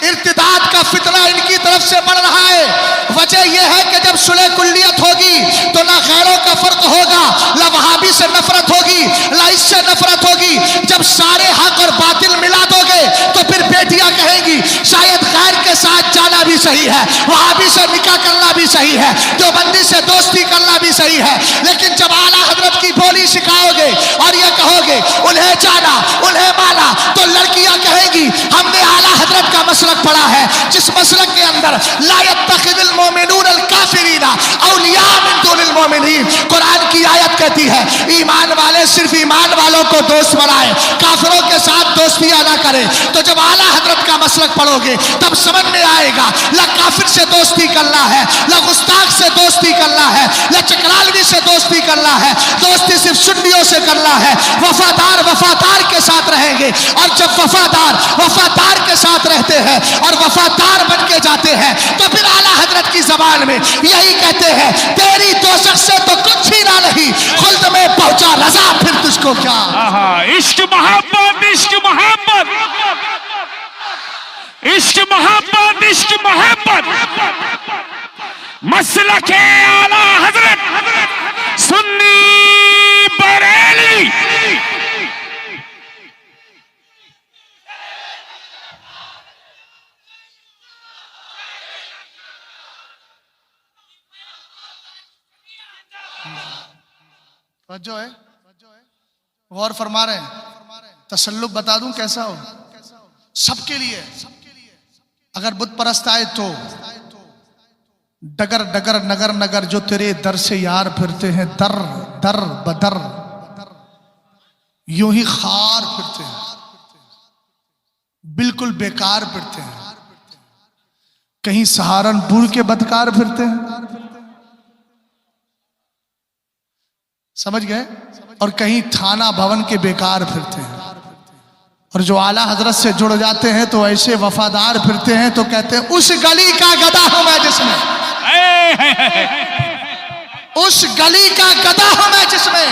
ارتداد کا فتنہ ان کی طرف سے بڑھ رہا ہے. وجہ یہ ہے کہ جب صلح کلیت ہوگی تو نہ غیروں کا فرق ہوگا، نہ وہابی سے نفرت ہوگی، نہ اس سے نفرت ہوگی. جب سارے حق اور باطل ملا دو گے تو پھر بیٹیاں کہیں گی شاید غیر کے ساتھ جانا بھی صحیح ہے، وہابی سے نکاح کرنا بھی صحیح ہے، دیوبندی سے دوستی کرنا بھی صحیح ہے. لیکن جب اعلیٰ حضرت کی بولی سکھاؤ گے اور یہ کہو گے انہیں جانا انہیں مانا، تو لڑکیاں کہیں گی ہم نے اعلیٰ حضرت کا مسلک پڑھا ہے جس مسلک کے اندر لا يتخذ المؤمنون الکافرین اولیاء من دون المؤمنین. قرآن کی آیت کہتی ہے ایمان والے صرف ایمان والوں کو دوست بنائیں، کافروں کے ساتھ دوستیاں نہ کریں. تو جب اعلیٰ حضرت کا مسلک پڑھو گے تب سمجھ میں آئے گا نہ کافر سے دوستی کرنا ہے، نہ گستاخ سے دوستی کرنا ہے، نہ چکرالوی سے دوستی کرنا ہے. دوستی صرف سنیوں سے کرنا ہے. وفادار کے ساتھ رہیں گے، اور جب وفادار کے ساتھ رہتے ہیں اور وفادار بن کے جاتے ہیں تو پھر اعلیٰ حضرت کی زبان میں یہی کہتے ہیں تیری دوزخ سے تو کچھ ہی نہ نہیں، خلد میں پہنچا رضا پھر تجھ کو کیا. عشق محبت عشق محبت عشق محبت عشق محبت مسلک اعلیٰ حضرت سنی بریلی. جو ہے غور فرما رہے ہیں. تسلب بتا دوں کیسا ہو سب کے لیے. اگر بت پرست آئے تو ڈگر ڈگر نگر نگر جو تیرے در سے یار پھرتے ہیں، در در بدر یوں ہی خار پھرتے ہیں، بالکل بیکار پھرتے ہیں. کہیں سہارنپور کے بدکار پھرتے ہیں، سمجھ گئے، اور کہیں تھانہ بھون کے بیکار پھرتے ہیں. اور جو اعلیٰ حضرت سے جڑ جاتے ہیں تو ایسے وفادار پھرتے ہیں تو کہتے ہیں اس گلی کا گدھا ہوں میں جس میں، اس گلی کا گدھا ہوں میں جس میں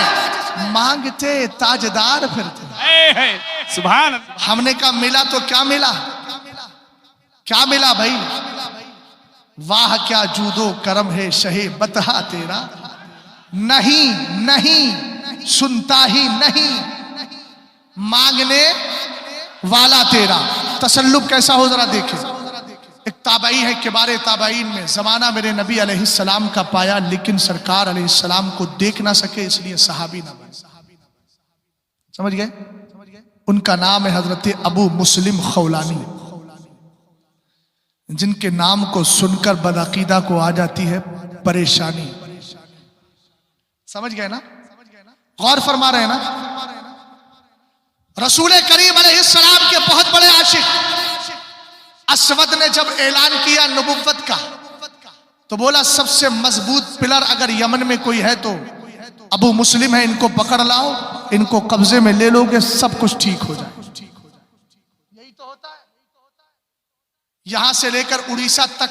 مانگتے تاجدار پھرتے ہیں. سبحان اللہ. ہم نے کہا ملا تو کیا ملا؟ کیا ملا بھائی؟ واہ کیا جود و کرم ہے شہ بتہا تیرا، نہیں نہیں سنتا ہی نہیں مانگنے والا تیرا. تسلب کیسا ہو ذرا دیکھیں. ایک تابعی ہے کبار تابعین میں، زمانہ میرے نبی علیہ السلام کا پایا لیکن سرکار علیہ السلام کو دیکھ نہ سکے اس لیے صحابی نہ بنے. سمجھ گئے؟ ان کا نام ہے حضرت ابو مسلم خولانی، جن کے نام کو سن کر بدعقیدہ کو آ جاتی ہے پریشانی. سمجھ گئے نا؟ غور فرما رہے ہیں نا؟ رسول کریم علیہ السلام کے بہت بڑے عاشق اسود نے جب اعلان کیا نبوت کا تو بولا سب سے مضبوط پلر اگر یمن میں کوئی ہے تو ابو مسلم ہے، ان کو پکڑ لاؤ، ان کو قبضے میں لے لو گے سب کچھ ٹھیک ہو جائے. یہی تو ہوتا ہے. یہاں سے لے کر اڑیسہ تک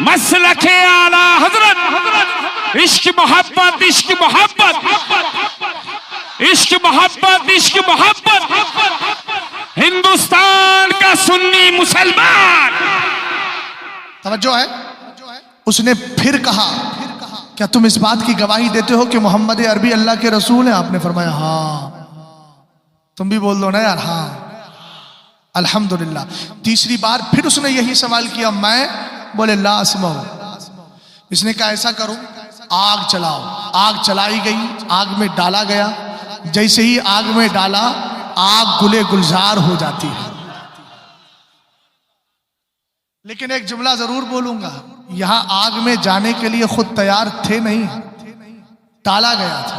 مسلک اعلی حضرت، عشق محبت، عشق محبت، عشق محبت، عشق محبت، ہندوستان کا سنی مسلمان۔ توجہ ہے، اس نے پھر کہا کیا تم اس بات کی گواہی دیتے ہو کہ محمد عربی اللہ کے رسول ہیں؟ آپ نے فرمایا ہاں۔ تم بھی بول دو نا یار ہاں الحمدللہ۔ تیسری بار پھر اس نے یہی سوال کیا، میں؟ بولے لا اسمع۔ اس نے کہا ایسا کرو آگ چلاؤ۔ آگ چلائی گئی، آگ میں ڈالا گیا، جیسے ہی آگ میں ڈالا آگ گلے گلزار ہو جاتی ہے۔ لیکن ایک جملہ ضرور بولوں گا، یہاں آگ میں جانے کے لیے خود تیار تھے نہیں، ڈالا گیا تھا۔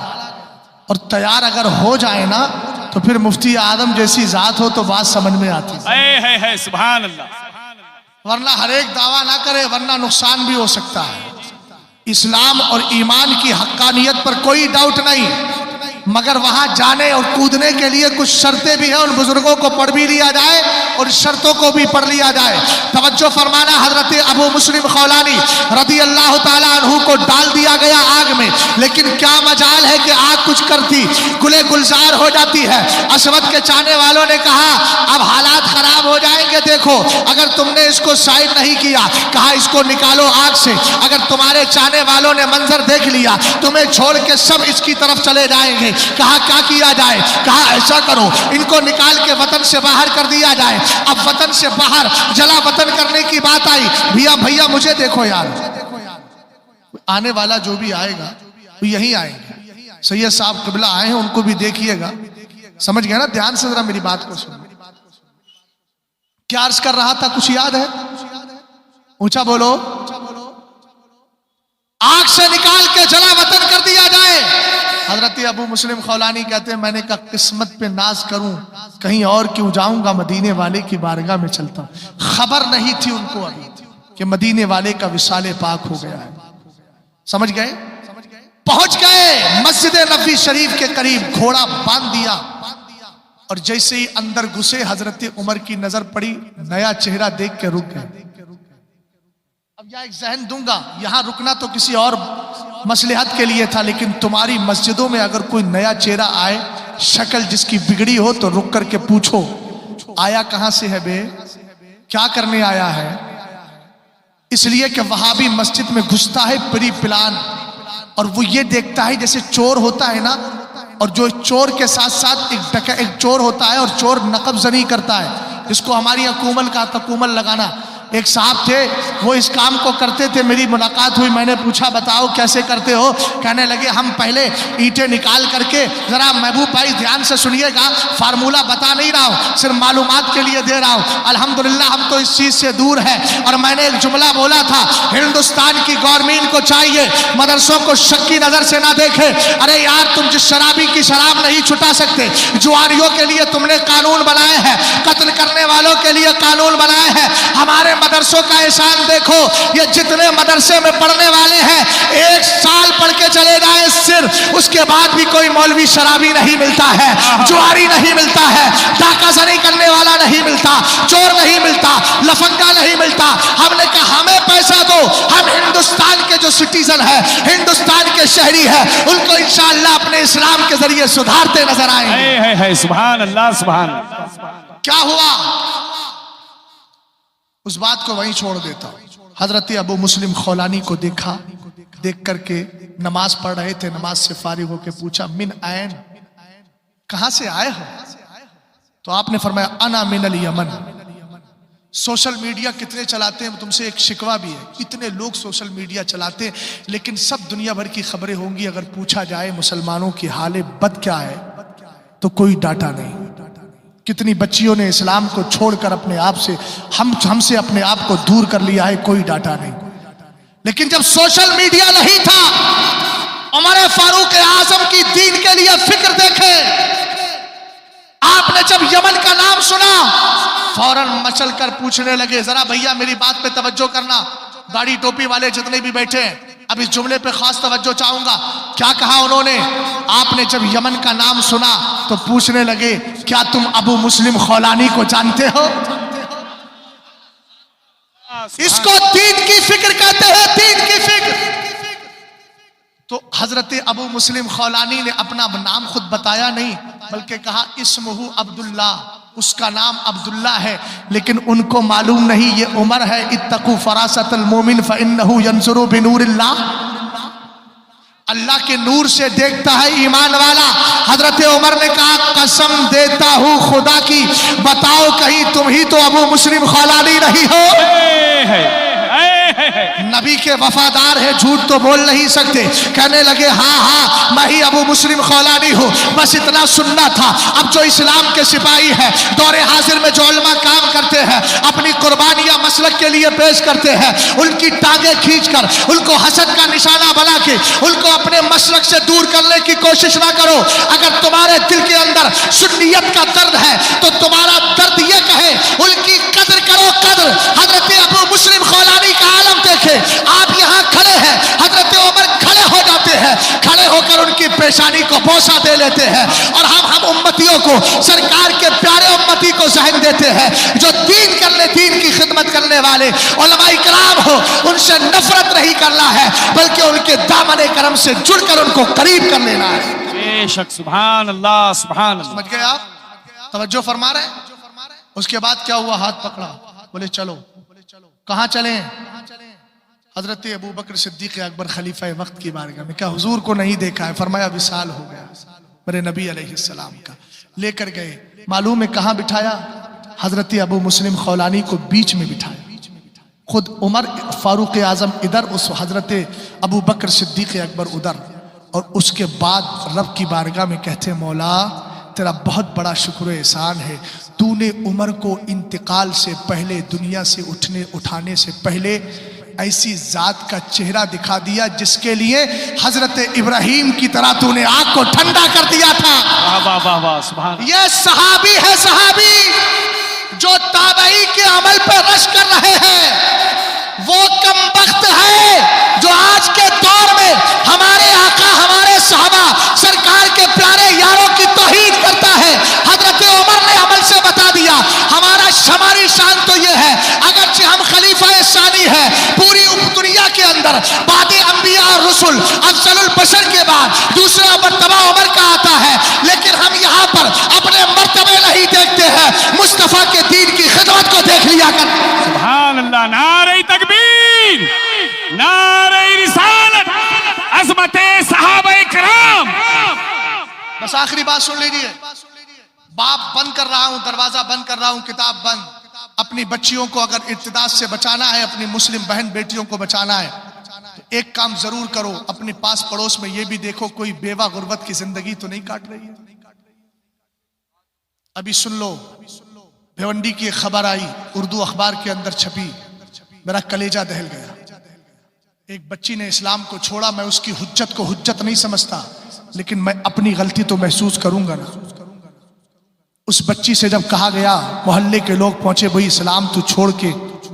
اور تیار اگر ہو جائے نا تو پھر مفتی اعظم جیسی ذات ہو تو بات سمجھ میں آتی ہے، سبحان اللہ۔ ورنہ ہر ایک دعویٰ نہ کرے، ورنہ نقصان بھی ہو سکتا ہے۔ اسلام اور ایمان کی حقانیت پر کوئی ڈاؤٹ نہیں، مگر وہاں جانے اور کودنے کے لیے کچھ شرطیں بھی ہیں، ان بزرگوں کو پڑھ بھی لیا جائے اور شرطوں کو بھی پڑھ لیا جائے۔ توجہ فرمانا، حضرت ابو مسلم خولانی رضی اللہ تعالیٰ عنہ کو ڈال دیا گیا آگ میں، لیکن کیا مجال ہے کہ آگ کچھ کرتی، گلے گلزار ہو جاتی ہے۔ اسود کے چاہنے والوں نے کہا اب حالات خراب ہو جائیں گے، دیکھو اگر تم نے اس کو سائڈ نہیں کیا، کہا اس کو نکالو آگ سے، اگر تمہارے چاہنے والوں نے منظر دیکھ لیا تمہیں چھوڑ کے سب اس کی طرف چلے جائیں گے۔ کہا کیا کیا جائے؟ کہا ایسا کرو ان کو نکال کے وطن سے باہر کر دیا جائے۔ اب وطن سے باہر جلا وطن کرنے کی بات آئی، بھیا مجھے دیکھو یار، آنے والا جو بھی آئے گا وہ یہی آئیں گے۔ سید صاحب قبلہ آئے ہیں، ان کو بھی دیکھیے گا، سمجھ گیا نا؟ دھیان سے ذرا میری بات کو سنو۔ کیا عرض کر رہا تھا، کچھ یاد ہے؟ اونچا بولو۔ آگ سے نکال کے جلا وطن کر دیا جائے۔ حضرت ابو مسلم خولانی کہتے ہیں میں نے کہا قسمت پہ ناز کروں، کہیں اور کیوں جاؤں گا، مدینے والے کی بارگاہ میں چلتا ہوں۔ خبر نہیں تھی ان کو ابھی کہ مدینے والے کا وصال پاک ہو گیا ہے، سمجھ گئے؟ پہنچ گئے مسجد نبوی شریف کے قریب، گھوڑا باندھ دیا، اور جیسے ہی اندر گھسے حضرت عمر کی نظر پڑی، نیا چہرہ دیکھ کے رک گئے۔ اب یہاں ایک ذہن دوں گا، یہاں رکنا تو کسی اور مصلحت کے لیے تھا، لیکن تمہاری مسجدوں میں اگر کوئی نیا چہرہ آئے، شکل جس کی بگڑی ہو، تو رک کر کے پوچھو آیا کہاں سے ہے بے، کیا کرنے آیا ہے؟ اس لیے کہ وہابی مسجد میں گھستا ہے پری پلان، اور وہ یہ دیکھتا ہے جیسے چور ہوتا ہے نا، اور جو چور کے ساتھ ساتھ ایک چور ہوتا ہے اور چور نقب زنی کرتا ہے، جس کو ہماری یہاں کومل کا تھا، کومل لگانا۔ ایک صاحب تھے وہ اس کام کو کرتے تھے، میری ملاقات ہوئی، میں نے پوچھا بتاؤ کیسے کرتے ہو؟ کہنے لگے ہم پہلے اینٹیں نکال کر کے، ذرا محبوب بھائی دھیان سے سنیے گا، فارمولہ بتا نہیں رہا ہوں، صرف معلومات کے لیے دے رہا ہوں، الحمدللہ ہم تو اس چیز سے دور ہیں۔ اور میں نے ایک جملہ بولا تھا، ہندوستان کی گورنمنٹ کو چاہیے مدرسوں کو شک کی نظر سے نہ دیکھے۔ ارے یار تم جس شرابی کی شراب نہیں چھٹا سکتے، جوانیوں کے لیے تم نے قانون بنائے ہیں، قتل کرنے والوں کے لیے قانون بنائے ہیں، ہمارے مدرسوں کا احسان دیکھو، یہ جتنے مدرسے میں پڑھنے والے ہیں، 1 سال پڑھ کے چلے جائیں صرف، اس کے بعد بھی کوئی مولوی شرابی نہیں ملتا ہے، جواری نہیں ملتا ہے، ڈاکہ زنی کرنے والا نہیں ملتا، چور نہیں ملتا، لفنگا نہیں ملتا۔ ہم نے کہا ہمیں پیسہ دو، ہم ہندوستان کے جو سٹیزن ہیں، ہندوستان کے شہری ہیں، ان کو انشاءاللہ اپنے اسلام کے ذریعے سدھارتے نظر آئیں گے۔ سبحان اللہ، سبحان اللہ۔ کیا ہوا؟ اس بات کو وہیں چھوڑ دیتا ہوں۔ حضرت ابو مسلم خولانی کو دیکھا، دیکھ کر کے نماز پڑھ رہے تھے، نماز سے فارغ ہو کے پوچھا من این، کہاں سے آئے ہو؟ تو آپ نے فرمایا انا من الیمن۔ سوشل میڈیا کتنے چلاتے ہیں، تم سے ایک شکوہ بھی ہے، اتنے لوگ سوشل میڈیا چلاتے ہیں، لیکن سب دنیا بھر کی خبریں ہوں گی، اگر پوچھا جائے مسلمانوں کی حال بد کیا ہے تو کوئی ڈاٹا نہیں۔ کتنی بچیوں نے اسلام کو چھوڑ کر اپنے آپ سے ہم سے اپنے آپ کو دور کر لیا ہے، کوئی ڈاٹا نہیں۔ لیکن جب سوشل میڈیا نہیں تھا، عمر فاروق اعظم کی دین کے لیے فکر دیکھے، آپ نے جب یمن کا نام سنا فوراً مچل کر پوچھنے لگے، ذرا بھیا میری بات پہ توجہ کرنا، داڑھی ٹوپی والے جتنے بھی بیٹھے ہیں، اب اس جملے پہ خاص توجہ چاہوں گا۔ کیا کہا انہوں نے؟ آپ نے جب یمن کا نام سنا تو پوچھنے لگے کیا تم ابو مسلم خولانی کو جانتے ہو؟ اس کو دین کی فکر کہتے ہیں، دین کی فکر۔ تو حضرت ابو مسلم خولانی نے اپنا نام خود بتایا نہیں، بلکہ کہا اسمہ عبداللہ، اس کا نام عبداللہ ہے، لیکن ان کو معلوم نہیں یہ عمر ہے۔ اتقوا فراست المومن فإنہ ینظر بنور اللہ، اللہ کے نور سے دیکھتا ہے ایمان والا۔ حضرت عمر نے کہا قسم دیتا ہوں خدا کی، بتاؤ کہیں تم ہی تو ابو مسلم خولانی نہیں ہو؟ نبی کے وفادار ہیں، جھوٹ تو بول نہیں سکتے۔ کہنے لگے ہاں ہاں میں ہی ابو مسلم خولانی ہوں، بس اتنا سننا تھا۔ اب جو اسلام کے سپاہی ہیں، دور حاضر میں جو علماء کام کرتے ہیں، اپنی قربانیاں مسلک کے لیے پیش کرتے ہیں، ان کی ٹانگیں کھینچ کر، ان کو حسد کا نشانہ بنا کے، ان کو اپنے مسلک سے دور کرنے کی کوشش نہ کرو۔ اگر تمہارے دل کے اندر سنیت کا درد ہے تو تمہارا درد یہ کہے ان کی قدر کرو، قدر۔ حضرت ابو مسلم خولانی کا عالم دیکھے، آپ یہاں کھڑے ہیں، حضرت عمر کھڑے ہو جاتے ہیں، کھڑے ہو کر ان کی پیشانی کو بوسہ دے لیتے ہیں، اور ہم امتیوں کو، سرکار کے پیارے امتی کو ذہن دیتے ہیں جو دین کی خدمت کرنے والے علماء کرام ہو، ان سے نفرت نہیں کرنا ہے، بلکہ ان کے دامن کرم سے جڑ کر ان کو قریب کر لینا ہے۔ بے شک، سبحان اللہ، سبحان اللہ۔ سمجھ گئے آپ؟ توجہ فرما رہے ہیں؟ اس کے بعد کیا ہوا؟ ہاتھ پکڑا، بولے چلو۔ کہاں چلیں؟ حضرت ابو بکر صدیق اکبر خلیفہ وقت کی بارگاہ میں۔ کیا حضور کو نہیں دیکھا ہے؟ فرمایا وصال ہو گیا میرے نبی علیہ السلام کا۔ لے کر گئے، معلوم ہے کہاں بٹھایا؟ حضرت ابو مسلم خولانی کو بیچ میں بٹھایا، خود عمر فاروق اعظم ادھر، اس حضرت ابو بکر صدیق اکبر ادھر، اور اس کے بعد رب کی بارگاہ میں کہتے مولا تیرا بہت بڑا شکر و احسان ہے، تو نے عمر کو انتقال سے پہلے، دنیا سے اٹھانے سے پہلے ایسی ذات کا چہرہ دکھا دیا جس کے لیے حضرت ابراہیم کی طرح تو نے آگ کو ٹھنڈا کر دیا تھا۔ واہ واہ واہ، سبحان اللہ۔ یہ صحابی ہے، صحابی جو تابعی کے عمل پہ رش کر رہے ہیں۔ وہ کم بخت ہے جو آج کے دور میں ہمارے آقا، ہمارے صحابہ، سرکار کے پیارے یاروں کی توہین کرتا ہے۔ حضرت عمر نے عمل سے بتا دیا ہماری شان تو یہ ہے، اگرچہ ہم خلیفہ ثانی ہیں، پوری دنیا کے اندر بعد انبیاء اور رسل افضل البشر کے بعد دوسرا مرتبہ عمر کا آتا ہے، لیکن ہم یہاں پر اپنے مرتبے نہیں دیکھتے ہیں، مصطفیٰ کے دین کی خدمت کو دیکھ لیا کر۔ سبحان اللہ، نعرہ تکبیر، نعرہ رسالت، عظمت صحابہ کرام۔ بس آخری بات سن لیجیے، باب بند کر رہا ہوں، دروازہ بند کر رہا ہوں، کتاب بند۔ اپنی بچیوں کو اگر ارتداد سے بچانا ہے، اپنی مسلم بہن بیٹیوں کو بچانا ہے، تو ایک کام ضرور کرو، اپنے پاس پڑوس میں یہ بھی دیکھو کوئی بیوہ غربت کی زندگی تو نہیں کاٹ رہی ہے۔ ابھی سن لو، بھیونڈی کی ایک خبر آئی، اردو اخبار کے اندر چھپی، میرا کلیجہ دہل گیا۔ ایک بچی نے اسلام کو چھوڑا، میں اس کی حجت کو حجت نہیں سمجھتا، لیکن میں اپنی غلطی تو محسوس کروں گا نا۔ اس بچی سے جب کہا گیا، محلے کے لوگ پہنچے، بھئی اسلام تو چھوڑ کے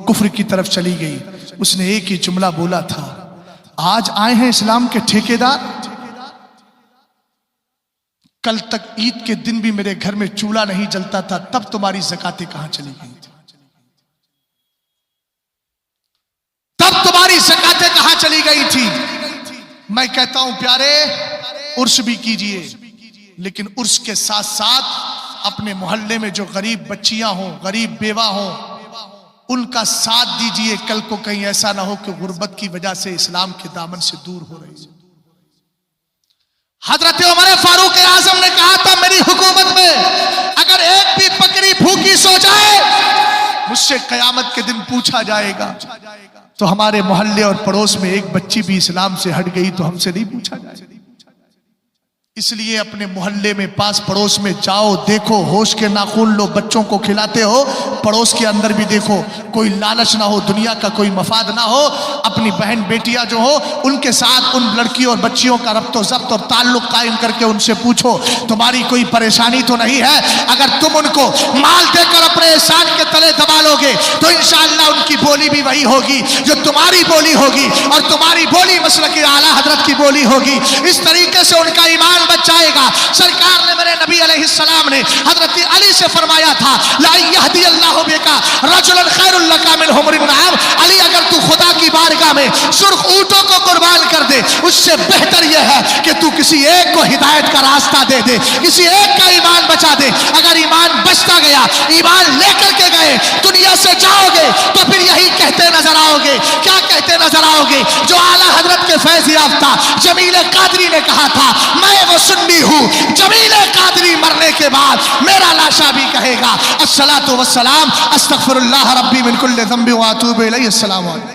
کفر کی طرف چلی گئی، اس نے ایک ہی جملہ بولا تھا، آج آئے ہیں اسلام کے ٹھیکیدار، کل تک عید کے دن بھی میرے گھر میں چولہا نہیں جلتا تھا، تب تمہاری زکاتیں کہاں چلی گئی تھی؟ تب تمہاری زکاتیں کہاں چلی گئی تھی؟ میں کہتا ہوں پیارے، عرس بھی کیجئے، لیکن عرس کے ساتھ ساتھ اپنے محلے میں جو غریب بچیاں ہوں، غریب بیوہ ہوں، ان کا ساتھ دیجئے، کل کو کہیں ایسا نہ ہو کہ غربت کی وجہ سے اسلام کے دامن سے دور ہو رہی ہے۔ حضرت عمر فاروق اعظم نے کہا تھا میری حکومت میں اگر ایک بھی بکری بھوکی سو جائے، مجھ سے قیامت کے دن پوچھا جائے گا۔ تو ہمارے محلے اور پڑوس میں ایک بچی بھی اسلام سے ہٹ گئی تو ہم سے نہیں پوچھا جائے گا۔ اس لیے اپنے محلے میں، پاس پڑوس میں جاؤ، دیکھو، ہوش کے ناخن لو، بچوں کو کھلاتے ہو، پڑوس کے اندر بھی دیکھو، کوئی لالچ نہ ہو، دنیا کا کوئی مفاد نہ ہو، اپنی بہن بیٹیاں جو ہو ان کے ساتھ ان لڑکیوں اور بچیوں کا ربط و ضبط اور تعلق قائم کر کے ان سے پوچھو تمہاری کوئی پریشانی تو نہیں ہے۔ اگر تم ان کو مال دے کر اپنے احسان کے تلے دبا لو گے تو انشاءاللہ ان کی بولی بھی وہی ہوگی جو تمہاری بولی ہوگی، اور تمہاری بولی مسلک اعلیٰ حضرت کی بولی ہوگی۔ اس طریقے سے ان کا ایمان بچ جائے گا. سرکار نے میرے نبی علیہ السلام نے حضرت علی سے فرمایا تھا لا یہدی اللہ بکا رجلا خیر لک من حمر النعام. علی اگر تو خدا کی بارگاہ میں سرخ اونٹوں کو قربان کر دے اس سے بہتر یہ ہے کہ تو کسی ایک کو ہدایت کا راستہ دے دے, کسی ایک کا ایمان بچا دے. اگر ایمان بچتا گیا, ایمان لے کر کے گئے, دنیا سے جاؤ گے تو پھر یہی کہتے نظر آؤ گے. کیا کہتے نظر آؤ گے؟ جو اعلیٰ حضرت کے فیض یافتہ جمیل قادری نے کہا تھا میں وہ سنی ہوں, جمیل قادری مرنے کے بعد میرا لاشا بھی کہے گا الصلاۃ والسلام استغفر اللہ ربی من کل ذنب واتوب الیہ. السلام علیکم.